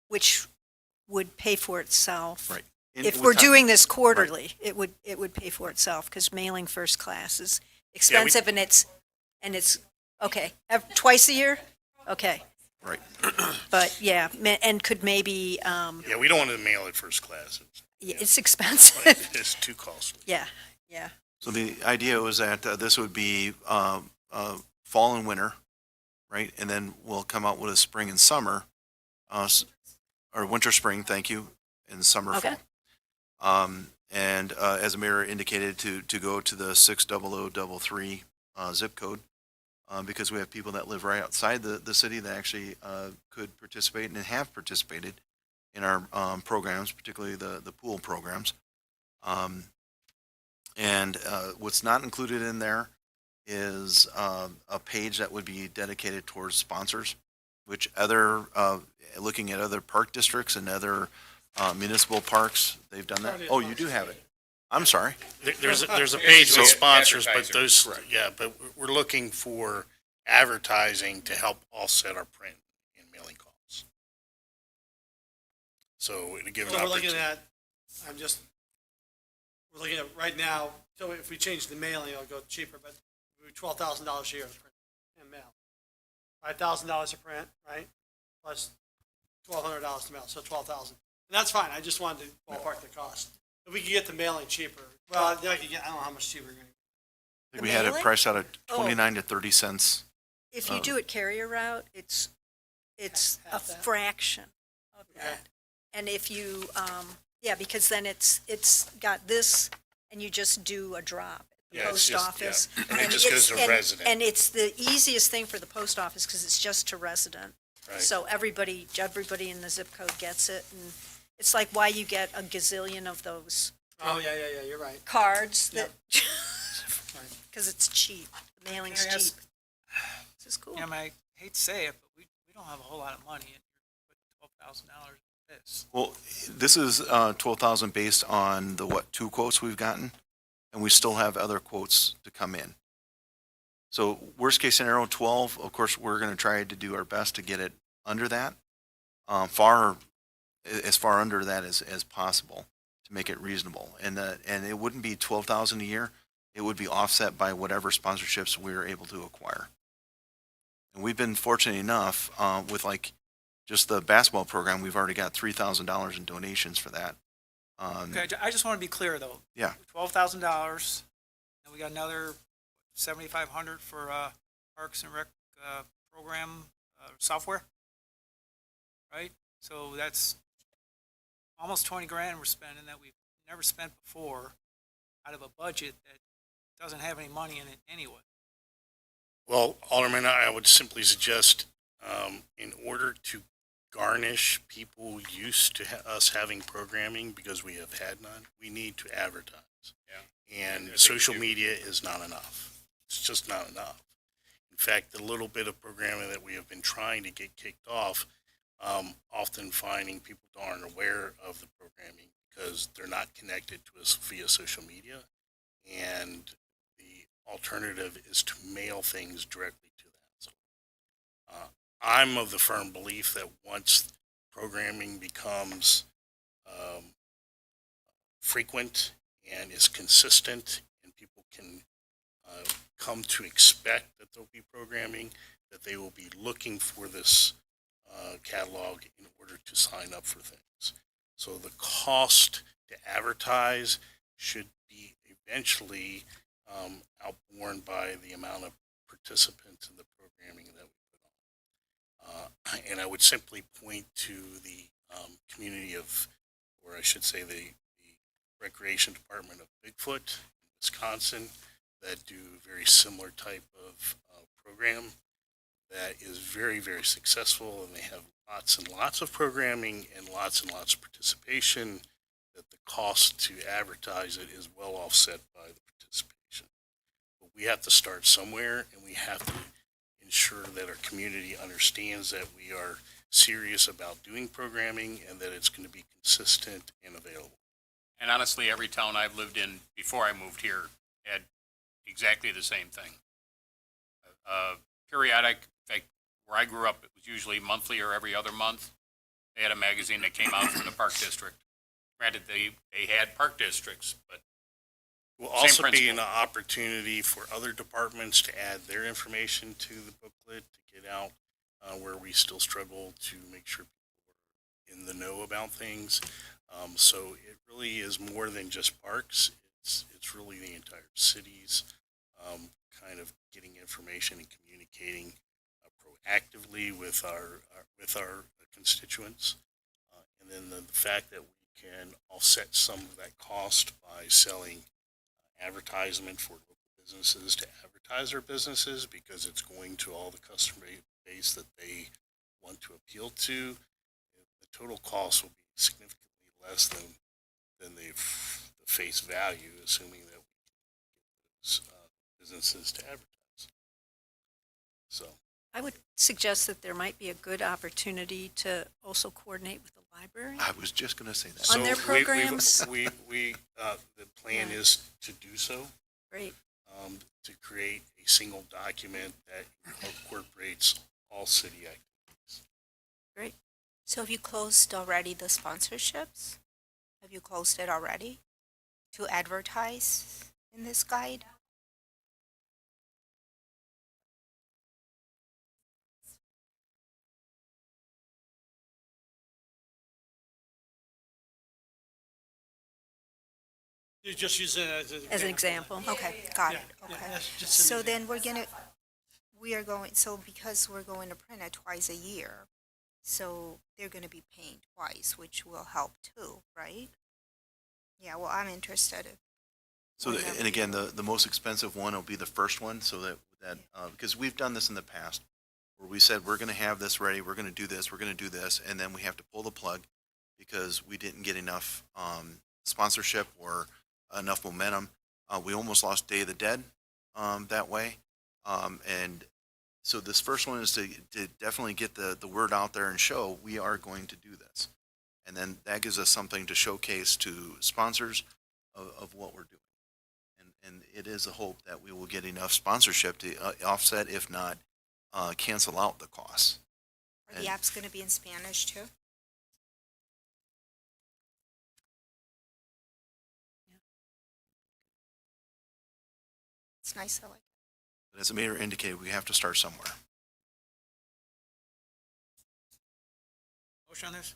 which would pay for itself. Right. If we're doing this quarterly, it would pay for itself because mailing first class is expensive and it's okay. Twice a year? Okay. Right. But yeah, and could maybe, Yeah, we don't want to mail it first class. it's expensive. It's too costly. Yeah. So the idea was that this would be fall and winter, right? And then we'll come out with a spring and summer, or winter, spring, thank you, and summer, Okay. fall. And as the mayor indicated, to go to the 60033 zip code, because we have people that live right outside the city that actually could participate and have participated in our programs, particularly the pool programs. And what's not included in there is a page that would be dedicated towards sponsors, which looking at other park districts and other municipal parks, they've done that. Oh, you do have it. I'm sorry. There's a page with So- sponsors, but Advertisers. but we're looking for advertising to help offset our print and mailing costs. So to give an So we're looking opportunity. at, we're looking at right now, so if we change the mailing, it'll go cheaper, but it'll be $12,000 a year to print and mail. $5,000 to print, right? Plus $1,200 to mail, so $12,000. And that's fine, I just wanted to ballpark the cost. If we could get the mailing cheaper, well, then I don't know how much cheaper we're gonna The We had it mailing? priced out at Oh. 29 to 30 cents. If you do it carrier route, it's a Half that? fraction of Okay. that. And if you, because then it's got this, and you just do a drop at the Yeah, it's post just- office. yeah. And it just goes to resident. And it's the easiest thing for the post office because it's just to resident. Right. So everybody in the zip code gets it, and it's like why you get a gazillion of those Oh, yeah, you're right. cards that, Right. because it's cheap. The mailing's Can I ask- cheap. This is cool. Yeah, I hate to say it, but we don't have a whole lot of money, and you're putting $12,000 in this. Well, this is 12,000 based on the, 2 quotes we've gotten, and we still have other quotes to come in. So worst case scenario, 12, of course, we're going to try to do our best to get it under that, as far under that as possible to make it reasonable. And it wouldn't be 12,000 a year. It would be offset by whatever sponsorships we're able to acquire. And we've been fortunate enough with just the basketball program, we've already got $3,000 in donations for that. Okay, I just want to be clear, though. Yeah. $12,000, and we got another 7,500 for Parks and Rec program software, right? So that's almost 20 grand we're spending that we've never spent before out of a budget that doesn't have any money in it anyway. Well, Alderman, I would simply suggest, in order to garnish people used to us having programming because we have had none, we need to advertise. Yeah. And I think social we do. media is not enough. It's just not enough. In fact, the little bit of programming that we have been trying to get kicked off, often finding people aren't aware of the programming because they're not connected to us via social media. And the alternative is to mail things directly to them. So, I'm of the firm belief that once programming becomes frequent and is consistent and people can come to expect that there'll be programming, that they will be looking for this catalog in order to sign up for things. So the cost to advertise should be eventually outborne by the amount of participants in the programming that we put on. And I would simply point to the community of, or I should say the Recreation Department of Bigfoot in Wisconsin that do very similar type of program that is very, very successful, and they have lots and lots of programming and lots of participation, that the cost to advertise it is well offset by the participation. But we have to start somewhere, and we have to ensure that our community understands that we are serious about doing programming and that it's going to be consistent and available. And honestly, every town I've lived in before I moved here had exactly the same thing. Periodic, in fact, where I grew up, it was usually monthly or every other month. They had a magazine that came out from the park district. Granted, they had park districts, but Will Same also be principle. an opportunity for other departments to add their information to the booklet to get out where we still struggle to make sure people are in the know about things. So it really is more than just parks. It's really the entire cities kind of getting information and communicating proactively with our constituents. And then the fact that we can offset some of that cost by selling advertisement for local businesses to advertise their businesses, because it's going to all the customer base that they want to appeal to. The total cost will be significantly less than the face value, assuming that we get those businesses to advertise. So I would suggest that there might be a good opportunity to also coordinate with the library. I was just going to say that. On their programs? The plan Yeah. is to do so, Great. to create a single document that incorporates all city activities. Great. So have you closed already the sponsorships? Have you closed it already to advertise in this guide? You just use it As an example. Okay, got it, Yeah, okay. that's just an So example. then we are going, so because we're going to print it twice a year, so they're gonna be paying twice, which will help too, right? Yeah, well, I'm interested. So, and again, the most expensive one will be the first one, so that, because we've done this in the past, where we said, we're gonna have this ready, we're gonna do this, we're gonna do this, and then we have to pull the plug because we didn't get enough, sponsorship or enough momentum. We almost lost Day of the Dead, that way. And so this first one is to definitely get the word out there and show we are going to do this. And then that gives us something to showcase to sponsors of what we're doing. And it is a hope that we will get enough sponsorship to offset, if not cancel out the costs. Are the apps gonna be in Spanish too? It's nice, I like it. But as the mayor indicated, we have to start somewhere. Motion on this?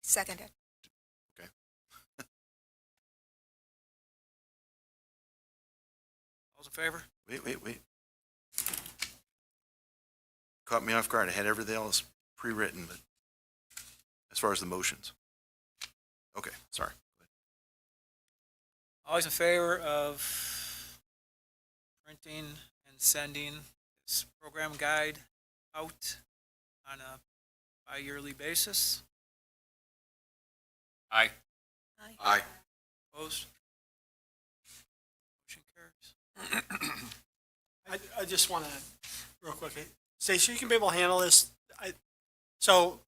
Seconded. All's in favor? Wait. Caught me off guard. I had everything else pre-written, but as far as the motions. Okay, sorry. Always in favor of printing and sending this program guide out on a bi-yearly basis? Aye. Aye. Opposed? Motion carries. I just want to, real quick, Stacy, you can be able to handle this. So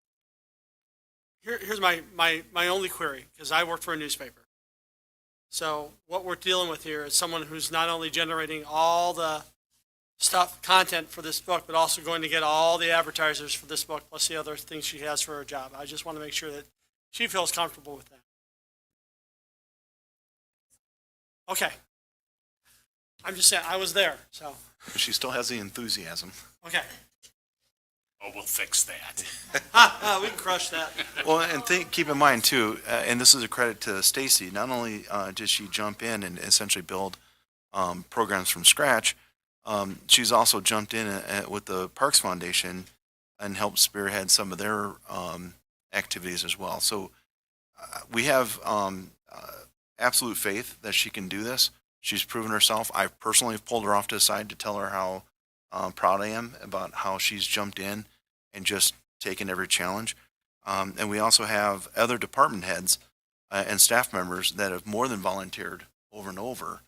here's my only query, because I work for a newspaper. So what we're dealing with here is someone who's not only generating all the content for this book, but also going to get all the advertisers for this book, plus the other things she has for her job. I just want to make sure that she feels comfortable with that. Okay. I'm just saying, I was there, so, She still has the enthusiasm. okay. Oh, we'll fix that. We can crush that. Well, and keep in mind too, and this is a credit to Stacy, not only did she jump in and essentially build programs from scratch, she's also jumped in with the Parks Foundation and helped spearhead some of their activities as well. So we have absolute faith that she can do this. She's proven herself. I personally have pulled her off to the side to tell her how proud I am about how she's jumped in and just taken every challenge. And we also have other department heads and staff members that have more than volunteered over and over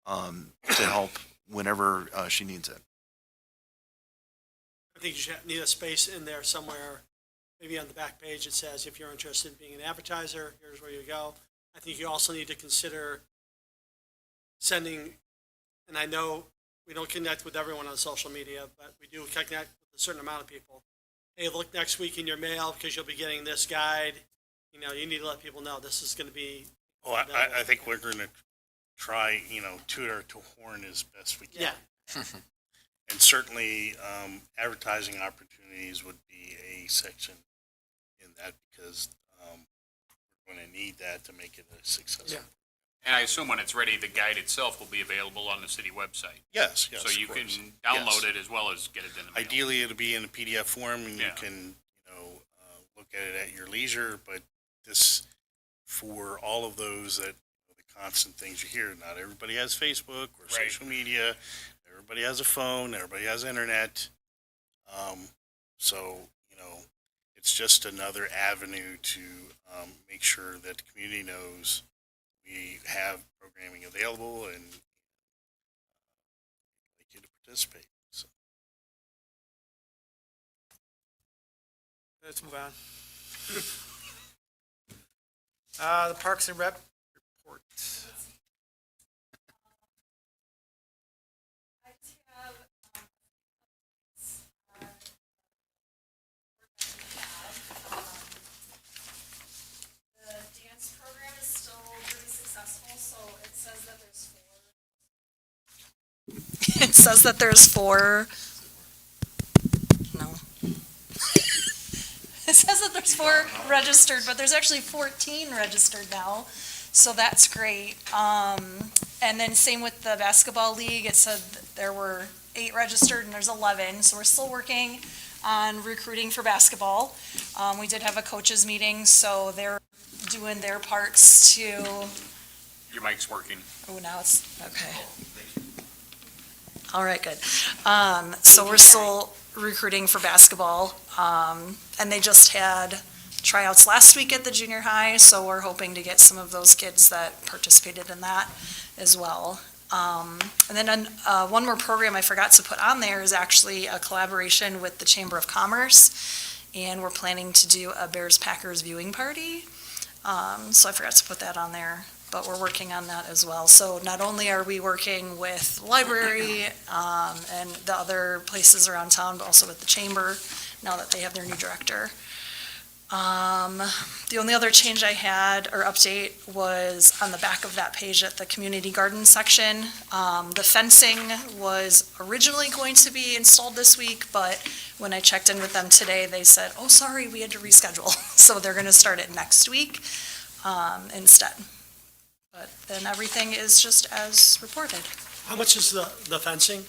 to help whenever she needs it. I think you should need a space in there somewhere, maybe on the back page, it says, if you're interested in being an advertiser, here's where you go. I think you also need to consider sending, and I know we don't connect with everyone on social media, but we do connect with a certain amount of people. Hey, look next week in your mail because you'll be getting this guide. You know, you need to let people know this is going to be. Well, I think we're going to try, toot our horn as best we can. Yeah. And certainly, advertising opportunities would be a section in that because we're going to need that to make it a successful. Yeah. And I assume when it's ready, the guide itself will be available on the city website. Yes. So you of can course. download Yes. it as well as get it in the mail. Ideally, it'll be in a PDF form, and you Yeah. can, look at it at your leisure. But this, for all of those that the constant things you hear, not everybody has Facebook or Right. social media. Everybody has a phone. Everybody has internet. So it's just another avenue to make sure that the community knows we have programming available and like you to participate. So. Let's move on. The Parks and Rep report. I do have, the dance program is still pretty successful, so it says that there's four. It says that there's four. No. It says that there's four registered, but there's actually 14 registered now, so that's great. And then same with the basketball league, it said that there were 8 registered and there's 11, so we're still working on recruiting for basketball. We did have a coaches meeting, so they're doing their parts to, Your mic's working. oh, now it's, okay. All right, good. So we're still recruiting for basketball, and they just had tryouts last week at the junior high, so we're hoping to get some of those kids that participated in that as well. And then one more program I forgot to put on there is actually a collaboration with the Chamber of Commerce, and we're planning to do a Bears-Packers viewing party. So I forgot to put that on there, but we're working on that as well. So not only are we working with the library and the other places around town, but also with the Chamber, now that they have their new director. The only other change I had, or update, was on the back of that page at the community garden section. The fencing was originally going to be installed this week, but when I checked in with them today, they said, oh, sorry, we had to reschedule. So they're gonna start it next week instead. But then everything is just as reported. How much is the fencing?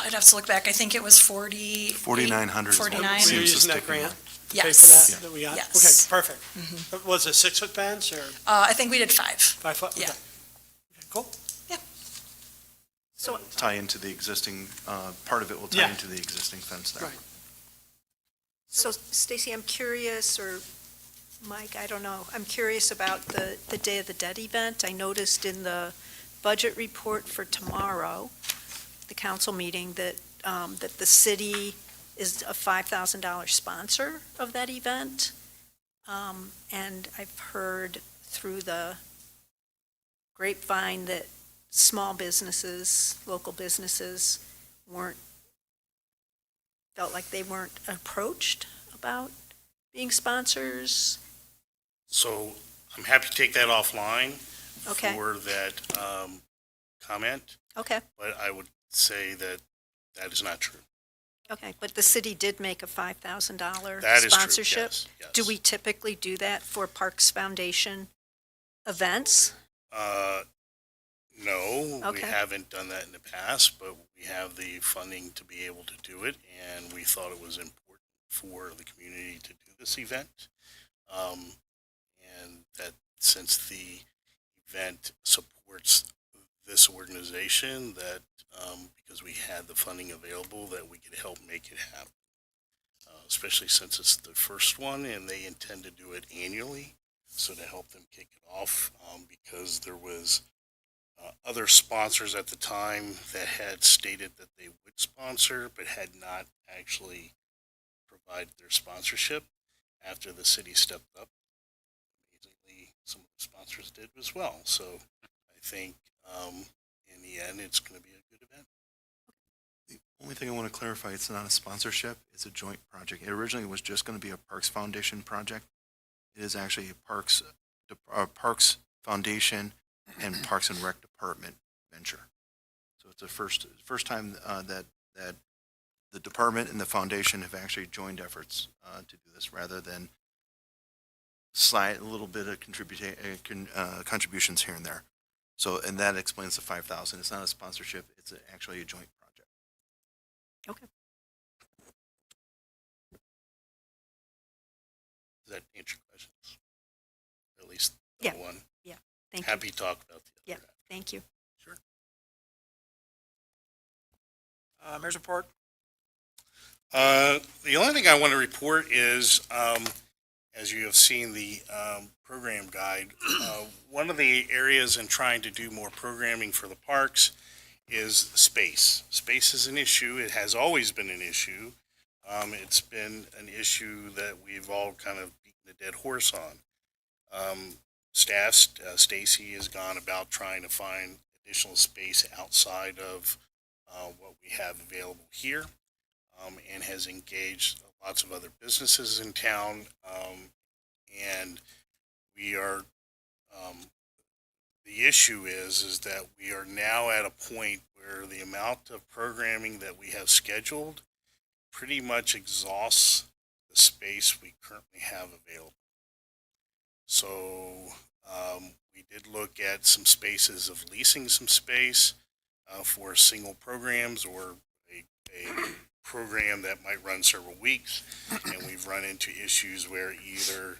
I'd have to look back. I think it was 4,900 is what 49. seems Were you to using that stick in grant? there. To pay Yes. for that we got? Yes. Okay, perfect. Was it 6-foot fence or I think we did 5. 5 foot? Yeah. Okay. Cool. So Tie into the existing, part of it will tie Yeah. into the existing fence there. Right. So Stacy, I'm curious, or Mike, I don't know, I'm curious about the Day of the Dead event. I noticed in the budget report for tomorrow, the council meeting, that, that the city is a $5,000 sponsor of that event. And I've heard through the grapevine that small businesses, local businesses felt like they weren't approached about being sponsors. So I'm happy to take that offline Okay. for that comment, Okay, but I would say that that is not true. Okay, but the city did make a $5,000 That is true, sponsorship. yes, yes. Do we typically do that for Parks Foundation events? No, we Okay. haven't done that in the past, but we have the funding to be able to do it, and we thought it was important for the community to do this event. And that since the event supports this organization, that because we had the funding available, that we could help make it happen. Especially since it's the first one, and they intend to do it annually, so to help them kick it off, because there was other sponsors at the time that had stated that they would sponsor, but had not actually provided their sponsorship. After the city stepped up, amazingly, some of the sponsors did as well. So I think in the end, it's going to be a good event. The only thing I want to clarify, it's not a sponsorship, it's a joint project. It originally was just going to be a Parks Foundation project. It is actually a Parks Foundation and Parks and Rec Department venture. So it's the first time that the department and the foundation have actually joined efforts to do this, rather than slide a little bit of contributions here and there. So, and that explains the 5,000. It's not a sponsorship, it's actually a joint project. Okay. Does that answer your questions? At least Yeah. one. Thank you. Happy to talk about the Yeah, other. thank you. Sure. Mayor's report. The only thing I want to report is, as you have seen the program guide, one of the areas in trying to do more programming for the parks is space. Space is an issue. It has always been an issue. It's been an issue that we've all kind of beaten a dead horse on. Staff, Stacy has gone about trying to find additional space outside of what we have available here, and has engaged lots of other businesses in town. And we are, the issue is that we are now at a point where the amount of programming that we have scheduled pretty much exhausts the space we currently have available. So we did look at some spaces of leasing some space for single programs, or a program that might run several weeks. And we've run into issues where either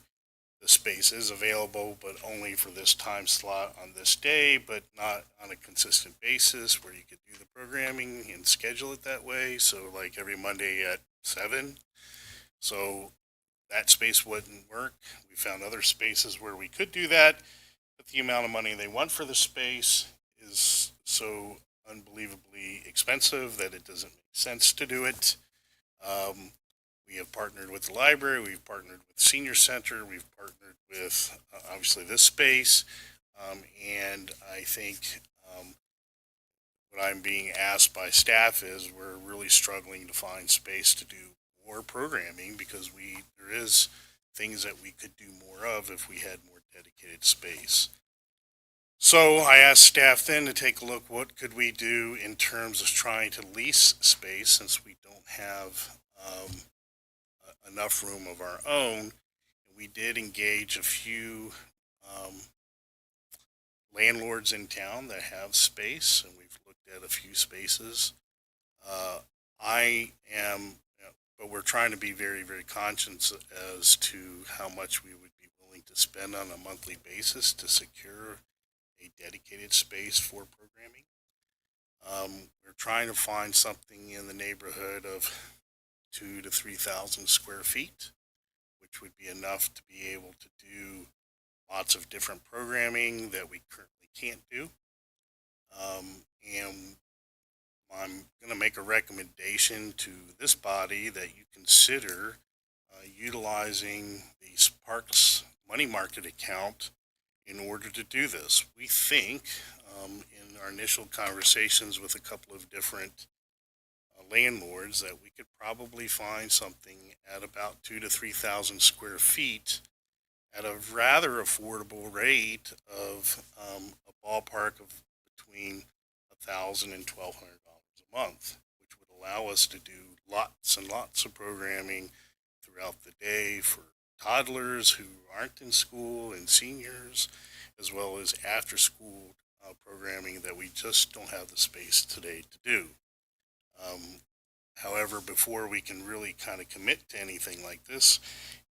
the space is available, but only for this time slot on this day, but not on a consistent basis where you could do the programming and schedule it that way. So like every Monday at 7. So that space wouldn't work. We found other spaces where we could do that, but the amount of money they want for the space is so unbelievably expensive that it doesn't make sense to do it. We have partnered with the library, we've partnered with the senior center, we've partnered with obviously this space, and I think what I'm being asked by staff is we're really struggling to find space to do more programming, because there is things that we could do more of if we had more dedicated space. So I asked staff then to take a look, what could we do in terms of trying to lease space, since we don't have enough room of our own. We did engage a few landlords in town that have space, and we've looked at a few spaces. But we're trying to be very, very conscious as to how much we would be willing to spend on a monthly basis to secure a dedicated space for programming. We're trying to find something in the neighborhood of 2,000 to 3,000 square feet, which would be enough to be able to do lots of different programming that we currently can't do. And I'm going to make a recommendation to this body that you consider utilizing the Parks Money Market account in order to do this. We think, in our initial conversations with a couple of different landlords, that we could probably find something at about 2,000 to 3,000 square feet at a rather affordable rate of a ballpark of between $1,000 and $1,200 a month, which would allow us to do lots and lots of programming throughout the day for toddlers who aren't in school and seniors, as well as after-school programming that we just don't have the space today to do. However, before we can really kind of commit to anything like this,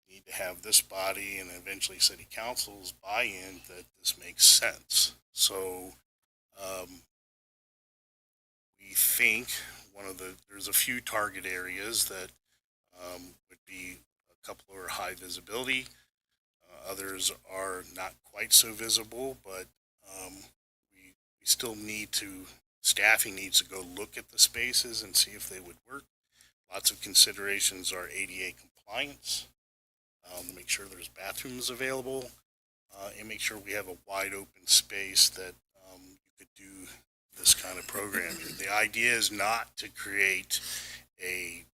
we need to have this body and eventually city council's buy-in that this makes sense. So we think there's a few target areas that would be a couple are high visibility. Others are not quite so visible, but we still staffing needs to go look at the spaces and see if they would work. Lots of considerations are ADA compliance, make sure there's bathrooms available, and make sure we have a wide open space that you could do this kind of programming. The idea is not to create a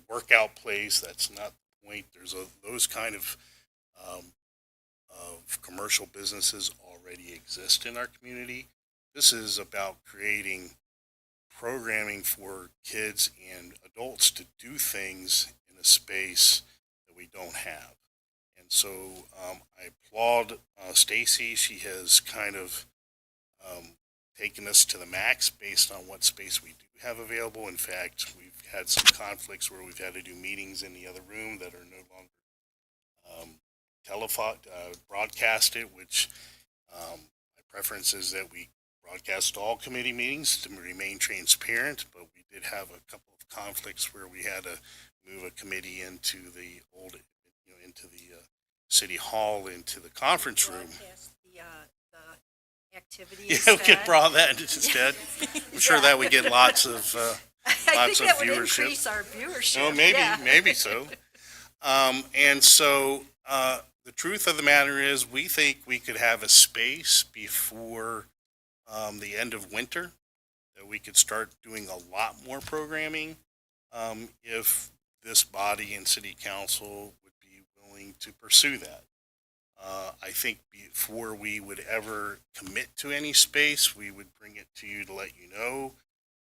workout place. That's not the point. There's those kind of commercial businesses already exist in our community. This is about creating programming for kids and adults to do things in a space that we don't have. And so I applaud Stacy. She has kind of taken us to the max based on what space we do have available. In fact, we've had some conflicts where we've had to do meetings in the other room that are no longer broadcasted, which my preference is that we broadcast all committee meetings to remain transparent, but we did have a couple of conflicts where we had to move a committee into the into the city hall, into the conference room. Broadcast the activities. Yeah, we could broad that instead. I'm sure that would get lots of I lots think that of would viewership. increase our viewership. No, maybe, yeah. maybe so. And so the truth of the matter is, we think we could have a space before the end of winter that we could start doing a lot more programming if this body and city council would be willing to pursue that. I think before we would ever commit to any space, we would bring it to you to let you know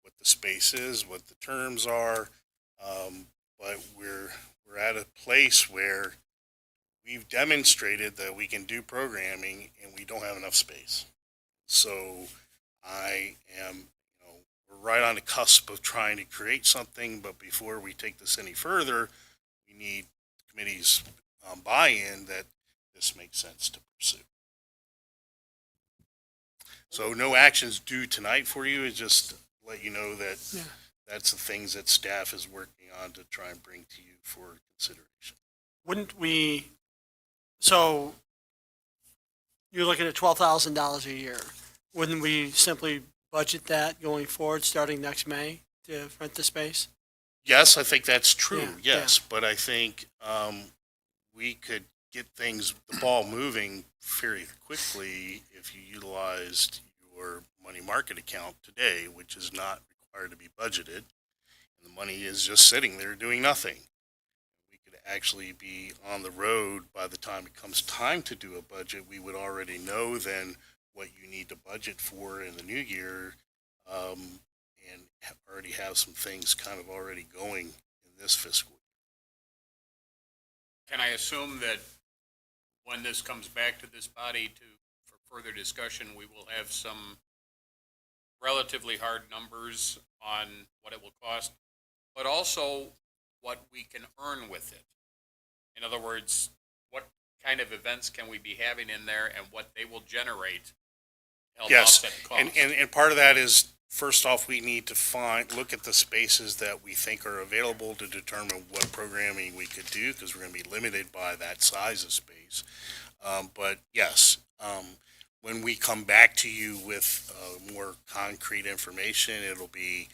what the space is, what the terms are. But we're at a place where we've demonstrated that we can do programming and we don't have enough space. So I am, we're right on the cusp of trying to create something, but before we take this any further, we need the committee's buy-in that this makes sense to pursue. So no actions due tonight for you, it's just let you know that that's the things that staff is working on to try and bring to you for consideration. Wouldn't we, so you're looking at $12,000 a year. Wouldn't we simply budget that going forward, starting next May, to rent the space? Yes, I think that's true, Yeah, yes, but I think we could get the ball moving very quickly if you utilized your money market account today, which is not required to be budgeted. And the money is just sitting there doing nothing. We could actually be on the road by the time it comes time to do a budget. We would already know then what you need to budget for in the new year, and already have some things kind of already going in this fiscal year. Can I assume that when this comes back to this body for further discussion, we will have some relatively hard numbers on what it will cost, but also what we can earn with it? In other words, what kind of events can we be having in there and what they will generate to help Yes, offset the cost? and part of that is, first off, we need to look at the spaces that we think are available to determine what programming we could do, because we're going to be limited by that size of space. But yes, when we come back to you with more concrete information, it'll be,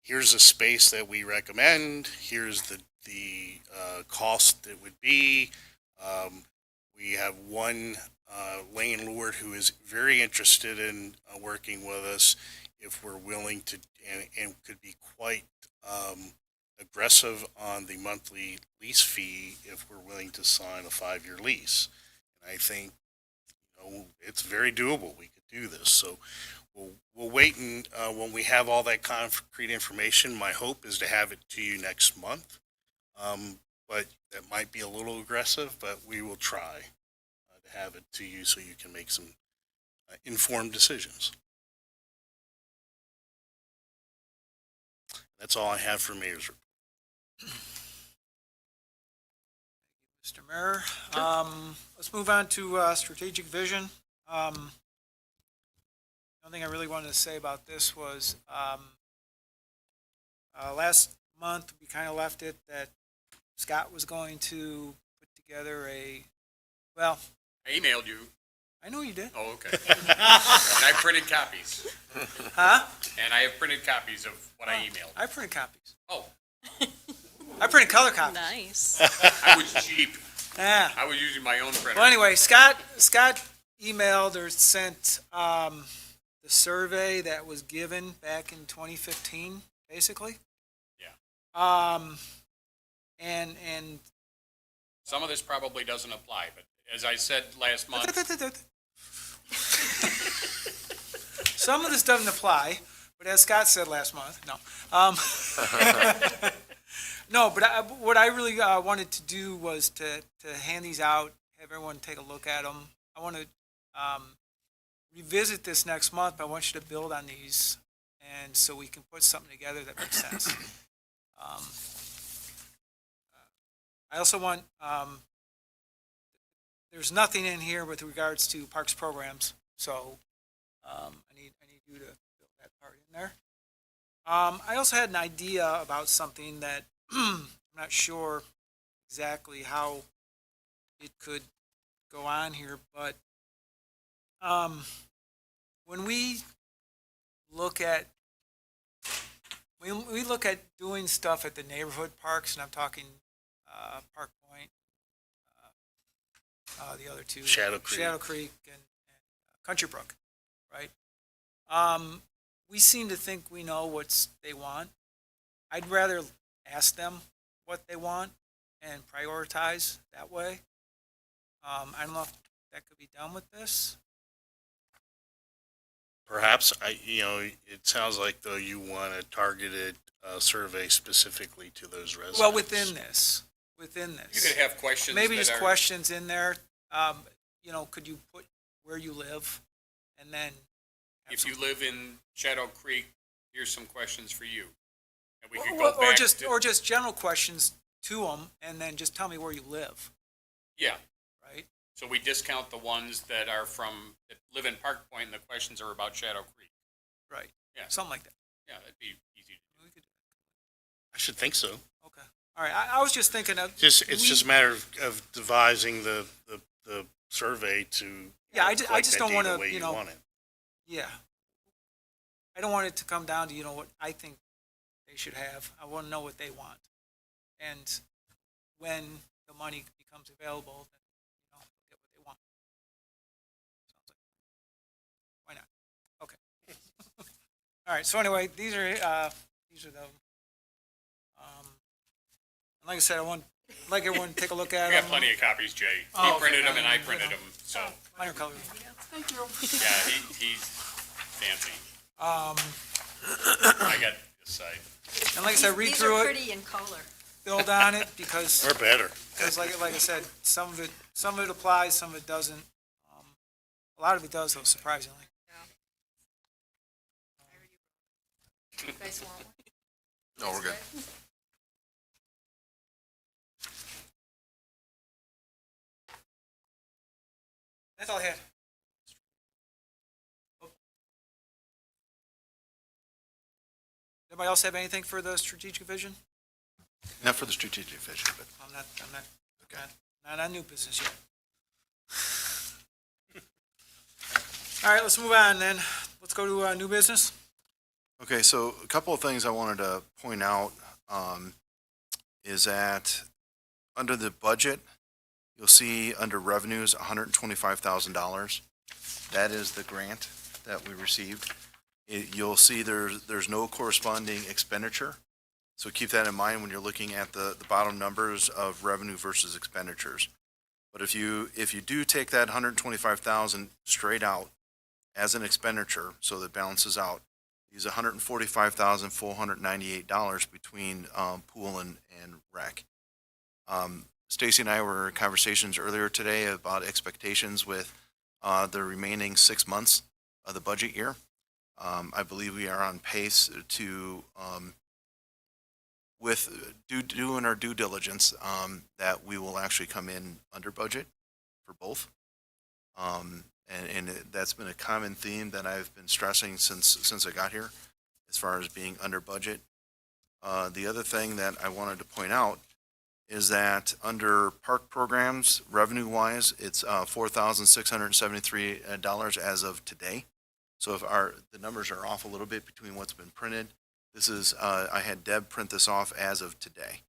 here's a space that we recommend, here's the cost that would be. We have one landlord who is very interested in working with us if we're willing to, and could be quite aggressive on the monthly lease fee if we're willing to sign a 5-year lease. And I think, it's very doable. We could do this. So we'll wait and, when we have all that concrete information, my hope is to have it to you next month. But that might be a little aggressive, but we will try to have it to you so you can make some informed decisions. That's all I have for mayor's report. Mr. Mayor, let's move on to strategic vision. One thing I really wanted to say about this was last month we kind of left it that Scott was going to put together well, I emailed you. I know you did. Oh, okay. And I printed copies. Huh? And I have printed copies of what I emailed. I printed copies. Oh, I printed color copies. Nice. I was cheap. Yeah. I was using my own printer. Well, anyway, Scott emailed or sent the survey that was given back in 2015, basically. Yeah. And Some of this probably doesn't apply, but as I said last month, some of this doesn't apply, but as Scott said last month, no. No, but what I really wanted to do was to hand these out, have everyone take a look at them. I want to revisit this next month, but I want you to build on these, and so we can put something together that makes sense. I also want, there's nothing in here with regards to parks programs, so I need you to build that part in there. I also had an idea about something that I'm not sure exactly how it could go on here, but when we look at doing stuff at the neighborhood parks, and I'm talking Park Point, the other two, Shadow Creek and Country Brook, right? We seem to think we know what they want. I'd rather ask them what they want and prioritize that way. I don't know if that could be done with this. Perhaps, it sounds like though you want a targeted survey specifically to those residents. Well, within this. you could have questions Maybe that just are, questions in there. Could you put where you live, and then have if some- you live in Shadow Creek, here's some questions for you. And we could or, go back just to, or just general questions to them, and then just tell me where you live, yeah. right? So we discount the ones that live in Park Point and the questions are about Shadow Creek. Right. Yeah. Something like that. Yeah, that'd be easy to do. We could do I should think so. that. Okay. All right. I was just thinking of It's just a matter of devising the survey to. Yeah, I collect just that don't data wanna, the way you know, want it. Yeah. I don't want it to come down to, what I think they should have. I want to know what they want. And when the money becomes available, then, get what they want. Sounds like, why not? Okay. All right, so anyway, these are the, like I said, I'd like everyone to take a look at I them. got plenty of copies, Jay. He Oh, okay. printed them and I printed them, so, Minor color. yeah, he's fancy. I got this side. And like I said, read These through are it, pretty in color. build on it, because Or better. like I said, some of it applies, some of it doesn't. A lot of it does, though, surprisingly. You guys want one? No, we're good. That's all I had. Anybody else have anything for the strategic vision? Not for the strategic vision, but I'm not not on new business yet. All right, let's move on then. Let's go to new business. okay, so a couple of things I wanted to point out is that under the budget, you'll see under revenues, $125,000. That is the grant that we received. You'll see there's no corresponding expenditure. So keep that in mind when you're looking at the bottom numbers of revenue versus expenditures. But if you do take that 125,000 straight out as an expenditure, so that balances out, use $145,498 between pool and rec. Stacy and I were in conversations earlier today about expectations with the remaining 6 months of the budget year. I believe we are on pace to, with doing our due diligence, that we will actually come in under budget for both. And that's been a common theme that I've been stressing since I got here, as far as being under budget. The other thing that I wanted to point out is that under park programs, revenue-wise, it's $4,673 as of today. So if the numbers are off a little bit between what's been printed, this is, I had Deb print this off as of today.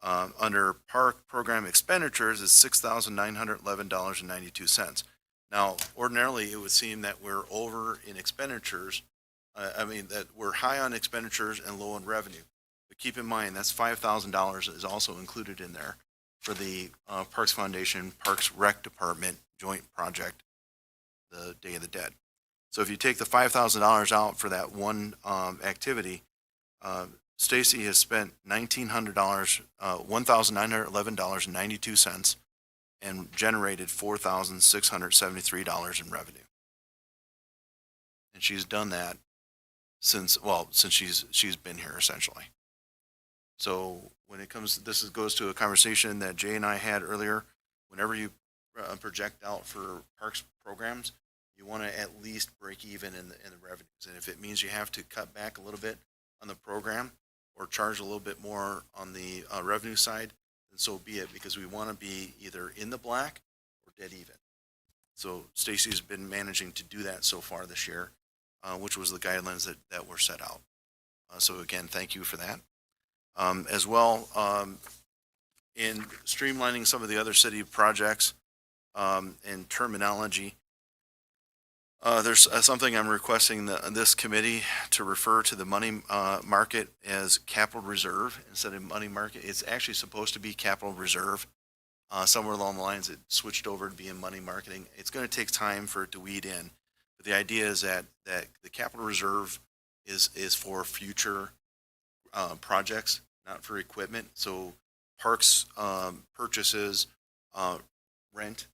Under park program expenditures, it's $6,911.92. Now, ordinarily, it would seem that we're over in expenditures. That we're high on expenditures and low on revenue. But keep in mind, that's $5,000 is also included in there for the Parks Foundation, Parks Rec Department joint project, the Day of the Dead. So if you take the $5,000 out for that one activity, Stacy has spent $1,911.92 and generated $4,673 in revenue. And she's done that since she's been here, essentially. So when it comes, goes to a conversation that Jay and I had earlier. Whenever you project out for parks programs, you want to at least break even in the revenues. And if it means you have to cut back a little bit on the program or charge a little bit more on the revenue side, then so be it, because we want to be either in the black or dead even. So Stacy's been managing to do that so far this year, which was the guidelines that were set out. So again, thank you for that. As well, in streamlining some of the other city projects and terminology, there's something I'm requesting this committee to refer to the money market as capital reserve instead of money market. It's actually supposed to be capital reserve. Somewhere along the lines, it switched over to being money marketing. It's going to take time for it to weed in. But the idea is that the capital reserve is for future projects, not for equipment. So parks purchases, rent,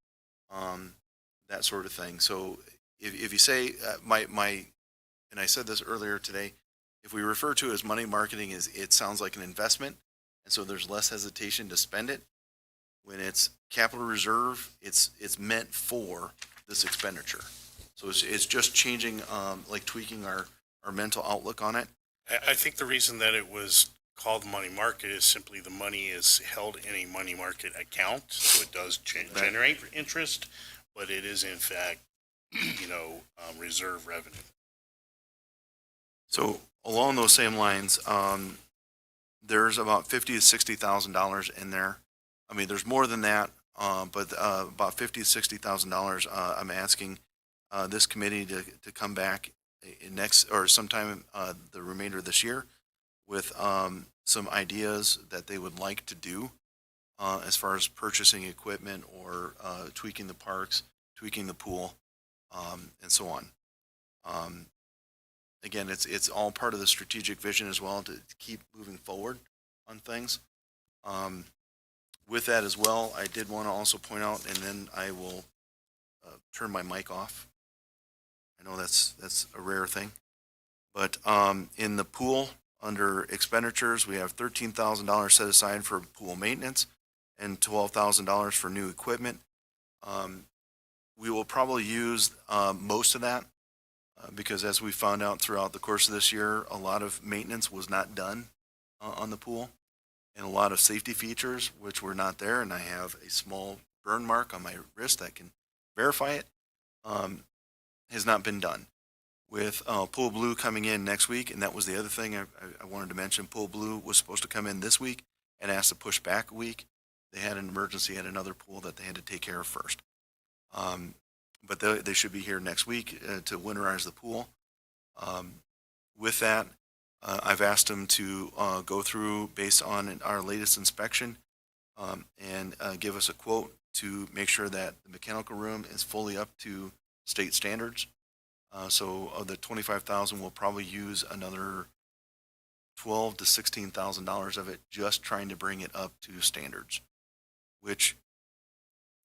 that sort of thing. So if you say and I said this earlier today, if we refer to it as money marketing, it sounds like an investment, and so there's less hesitation to spend it. When it's capital reserve, it's meant for this expenditure. So it's just changing, like tweaking our mental outlook on it. I think the reason that it was called money market is simply the money is held in a money market account, so it does generate interest, but it is in fact, reserve revenue. So along those same lines, there's about $50,000 to $60,000 in there. I mean, there's more than that, but about $50,000 to $60,000. I'm asking this committee to come back sometime the remainder of this year with some ideas that they would like to do as far as purchasing equipment or tweaking the parks, tweaking the pool, and so on. Again, it's all part of the strategic vision as well to keep moving forward on things. With that as well, I did want to also point out, and then I will turn my mic off. I know that's a rare thing, but in the pool, under expenditures, we have $13,000 set aside for pool maintenance and $12,000 for new equipment. We will probably use most of that because, as we found out throughout the course of this year, a lot of maintenance was not done on the pool, and a lot of safety features which were not there. And I have a small burn mark on my wrist that can verify it. Has not been done. With Pool Blue coming in next week, and that was the other thing I wanted to mention. Pool Blue was supposed to come in this week and asked to push back a week. They had an emergency at another pool that they had to take care of first. But they should be here next week to winterize the pool. With that, I've asked them to go through based on our latest inspection and give us a quote to make sure that the mechanical room is fully up to state standards. So of the 25,000, we'll probably use another 12 to $16,000 of it just trying to bring it up to standards. Which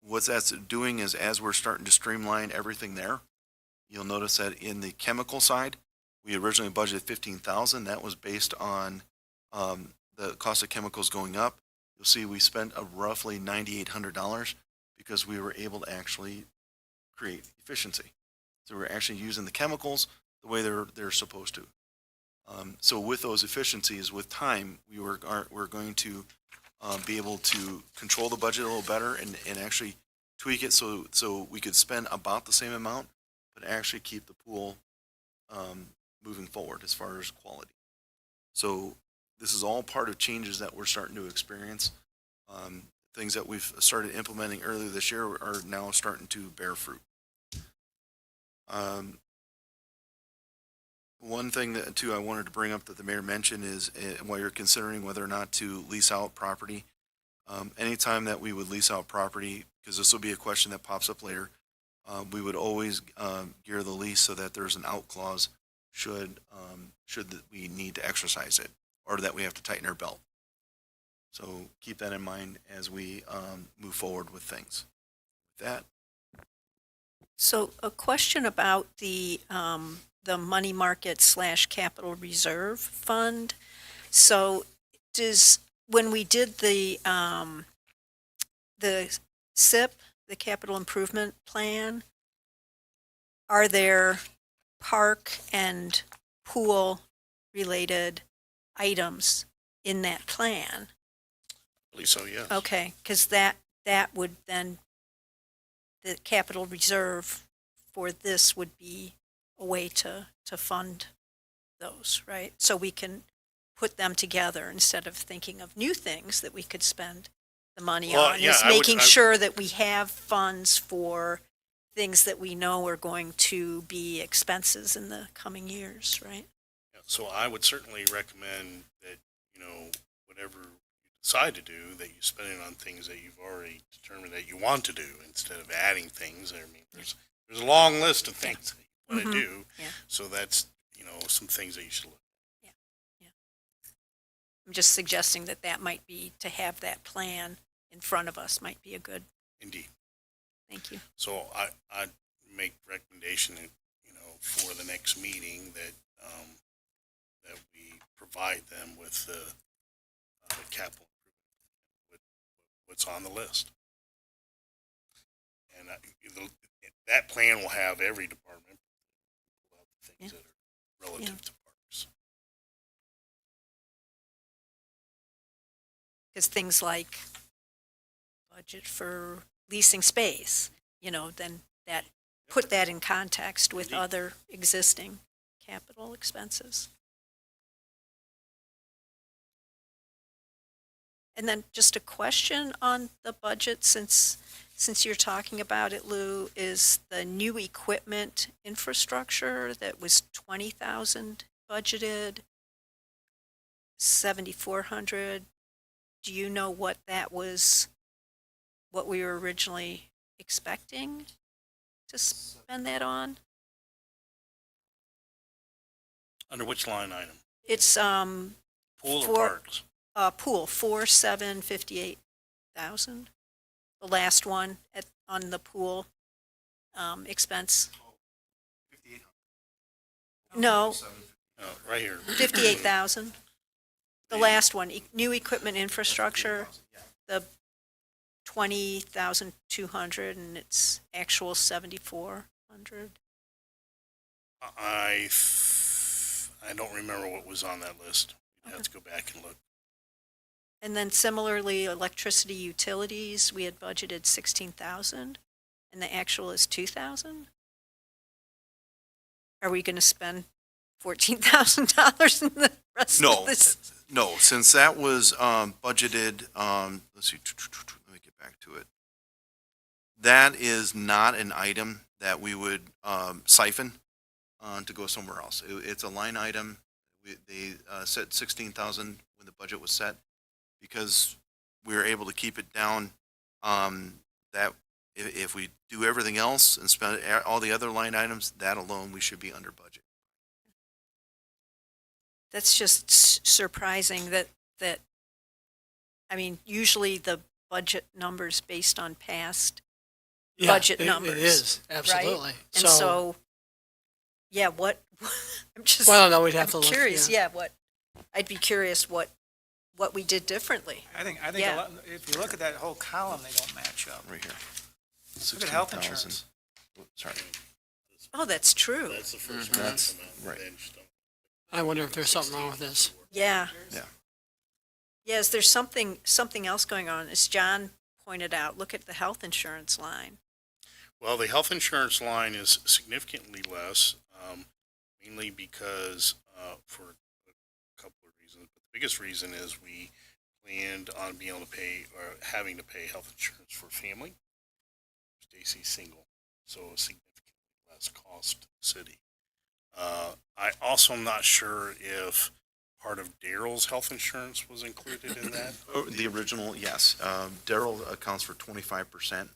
what that's doing is as we're starting to streamline everything there, you'll notice that in the chemical side, we originally budgeted 15,000. That was based on the cost of chemicals going up. You'll see we spent a roughly $9,800 because we were able to actually create efficiency. So we're actually using the chemicals the way they're supposed to. So with those efficiencies, with time, we're going to be able to control the budget a little better and actually tweak it so we could spend about the same amount, but actually keep the pool moving forward as far as quality. So this is all part of changes that we're starting to experience. Things that we've started implementing earlier this year are now starting to bear fruit. One thing that too I wanted to bring up that the mayor mentioned is while you're considering whether or not to lease out property, anytime that we would lease out property, because this will be a question that pops up later, we would always gear the lease so that there's an out clause should we need to exercise it or that we have to tighten our belt. So keep that in mind as we move forward with things. With that, So a question about the money market / capital reserve fund. So when we did the SIP, the capital improvement plan, are there park and pool related items in that plan? I believe so, yes. Okay, because that would then, the capital reserve for this would be a way to fund those, right? So we can put them together instead of thinking of new things that we could spend the money Well, on. yeah, Is I would- making sure that we have funds for things that we know are going to be expenses in the coming years, right? Yeah, so I would certainly recommend that, whatever you decide to do, that you spend it on things that you've already determined that you want to do instead of adding things. I mean, there's a long list of things that you want to do. Yeah. So that's, some things that you should look at. I'm just suggesting that might be, to have that plan in front of us might be a good, Indeed. thank you. So I'd make recommendation that, for the next meeting that, that we provide them with the capital improvement, what's on the list. And that plan will have every department, pull out the things that are relative to parks. Because things like budget for leasing space, then put that in context with Indeed. other existing capital expenses. And then just a question on the budget, since you're talking about it, Lou, is the new equipment infrastructure that was 20,000 budgeted, 7,400. Do you know what that was, what we were originally expecting to spend that on? Under which line item? It's Pool or parks? pool, 4,758,000. The last one on the pool expense. No, Oh, right here. 58,000. The last one, new equipment infrastructure, the 20,200, and it's actual 7,400. I don't remember what was on that list. You'd have to go back and look. And then similarly, electricity utilities, we had budgeted 16,000, and the actual is 2,000. Are we going to spend $14,000 in the rest No. of this? no, since that was budgeted, let's see, let me get back to it. That is not an item that we would siphon to go somewhere else. It's a line item. They set 16,000 when the budget was set because we were able to keep it down. That if we do everything else and spend all the other line items, that alone, we should be under budget. That's just surprising that, I mean, usually the budget numbers based on past Yeah, budget numbers. It is, absolutely. And so, yeah, what, I'm just, Well, no, we'd have I'm to look, curious, yeah. I'd be curious what we did differently. I think Yeah. a lot, if you look at that whole column, they don't match up. Right here. Look at health 16,000. insurance. Sorry. Oh, that's true. That's the first Mhm. one. That's come out, right. and then just don't- I wonder if there's something wrong with this. Yeah. Yeah. Yeah, is there something else going on? As John pointed out, look at the health insurance line. Well, the health insurance line is significantly less, mainly because, for a couple of reasons. But the biggest reason is we planned on being able to pay, or having to pay health insurance for family. Stacy's single, so a significantly less cost to the city. I also am not sure if part of Daryl's health insurance was included in that. Oh, the original, yes. Daryl accounts for 25%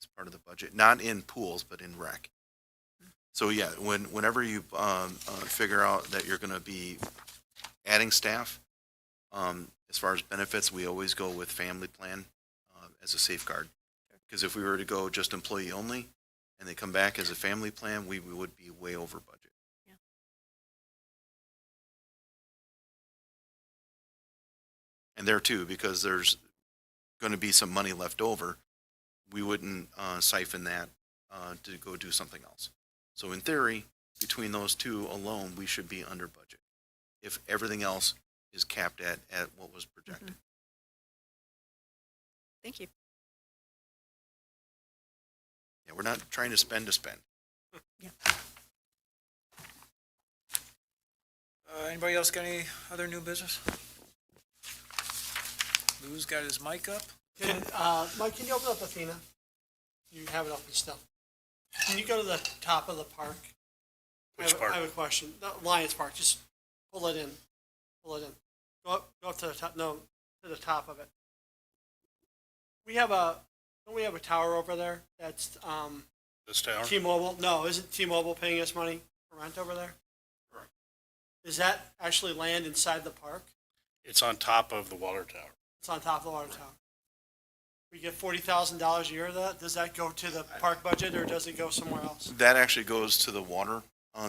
as part of the budget, not in pools, but in rec. So yeah, whenever you figure out that you're going to be adding staff, as far as benefits, we always go with family plan as a safeguard. Because if we were to go just employee only, and they come back as a family plan, we would be way over budget. Yeah. And there too, because there's going to be some money left over, we wouldn't siphon that to go do something else. So in theory, between those two alone, we should be under budget if everything else is capped at what was projected. Thank you. Yeah, we're not trying to spend. Anybody else got any other new business? Lou's got his mic up. Mike, can you open up Athena? You have it open still. Can you go to the top of the park? Which park? I have a question. The Lions Park, just pull it in. Pull it in. Go up to the top, no, to the top of it. Don't we have a tower over there that's, This tower? T-Mobile? No, isn't T-Mobile paying us money for rent over there? Correct. Is that actually land inside the park? It's on top of the water tower. It's on top of the water tower. We get $40,000 a year of that. Does that go to the park budget or does it go somewhere else? That actually goes to the water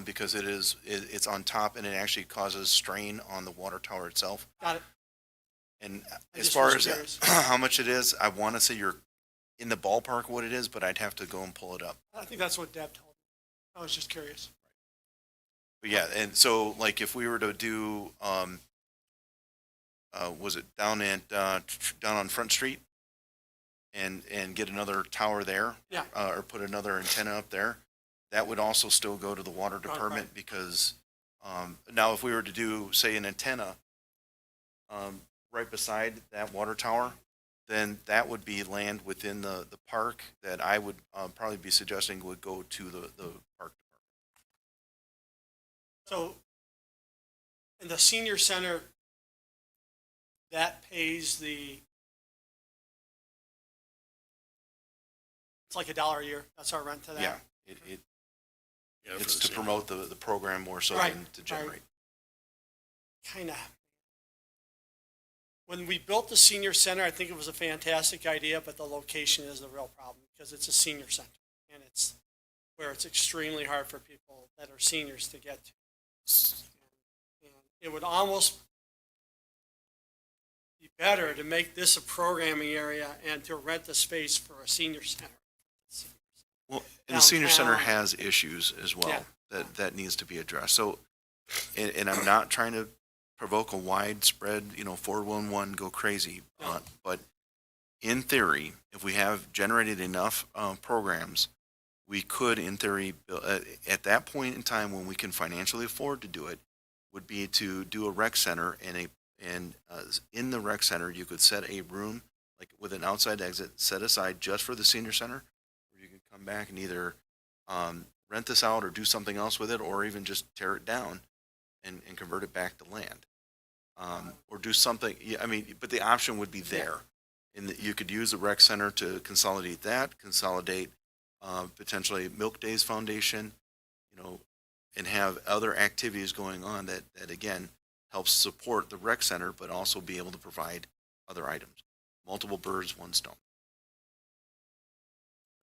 because it's on top and it actually causes strain on the water tower itself. Got it. And I as just far was as curious. how much it is, I want to say you're in the ballpark what it is, but I'd have to go and pull it up. I think that's what Deb told me. I was just curious. But yeah, and so like if we were to do, was it down on Front Street, and get another tower there, Yeah. or put another antenna up there, that would also still go to the water department because now if we were to do say an antenna right beside that water tower, then that would be land within the park that I would probably be suggesting would go to the park department. So in the senior center, that pays it's like $1 a year. That's our rent to that. Yeah, Yeah, for it's the to same- promote the program more so Right, than to generate. Kind of. When we built the senior center, I think it was a fantastic idea, but the location is the real problem because it's a senior center and it's where it's extremely hard for people that are seniors to get to. And it would almost be better to make this a programming area and to rent the space for a senior center. Well, and the senior center Downtown. has issues as well Yeah. that needs to be addressed. So, and I'm not trying to provoke a widespread, 411 go crazy, No. but in theory, if we have generated enough programs, we could, in theory, at that point in time when we can financially afford to do it, would be to do a rec center and in the rec center you could set a room like with an outside exit set aside just for the senior center, where you can come back and either rent this out or do something else with it, or even just tear it down and convert it back to land, or do something. Yeah, I mean, but the option would be there. you could use the rec center to consolidate that, consolidate, potentially Milk Days Foundation, you know, and have other activities going on that again, helps support the rec center, but also be able to provide other items. Multiple birds, one stone.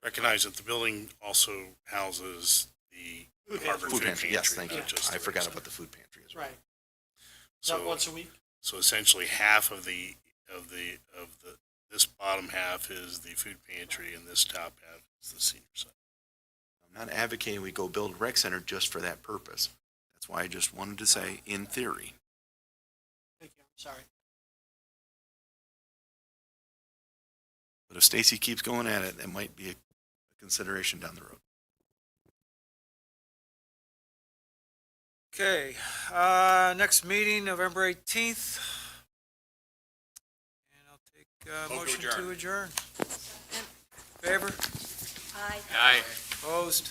Recognize that the building also houses the Harvard Food pantry, yes, thank you. not just the I rec forgot center. about the food pantry as well. Right. Is that So, once a week? so essentially half of this bottom half is the food pantry and this top half is the senior center. I'm not advocating we go build a rec center just for that purpose. That's why I just wanted to say, in theory. Thank you, I'm sorry. But if Stacy keeps going at it, that might be a consideration down the road. Okay, next meeting, November 18th. And I'll take a Move to motion to adjourn. Favor? Aye. Opposed?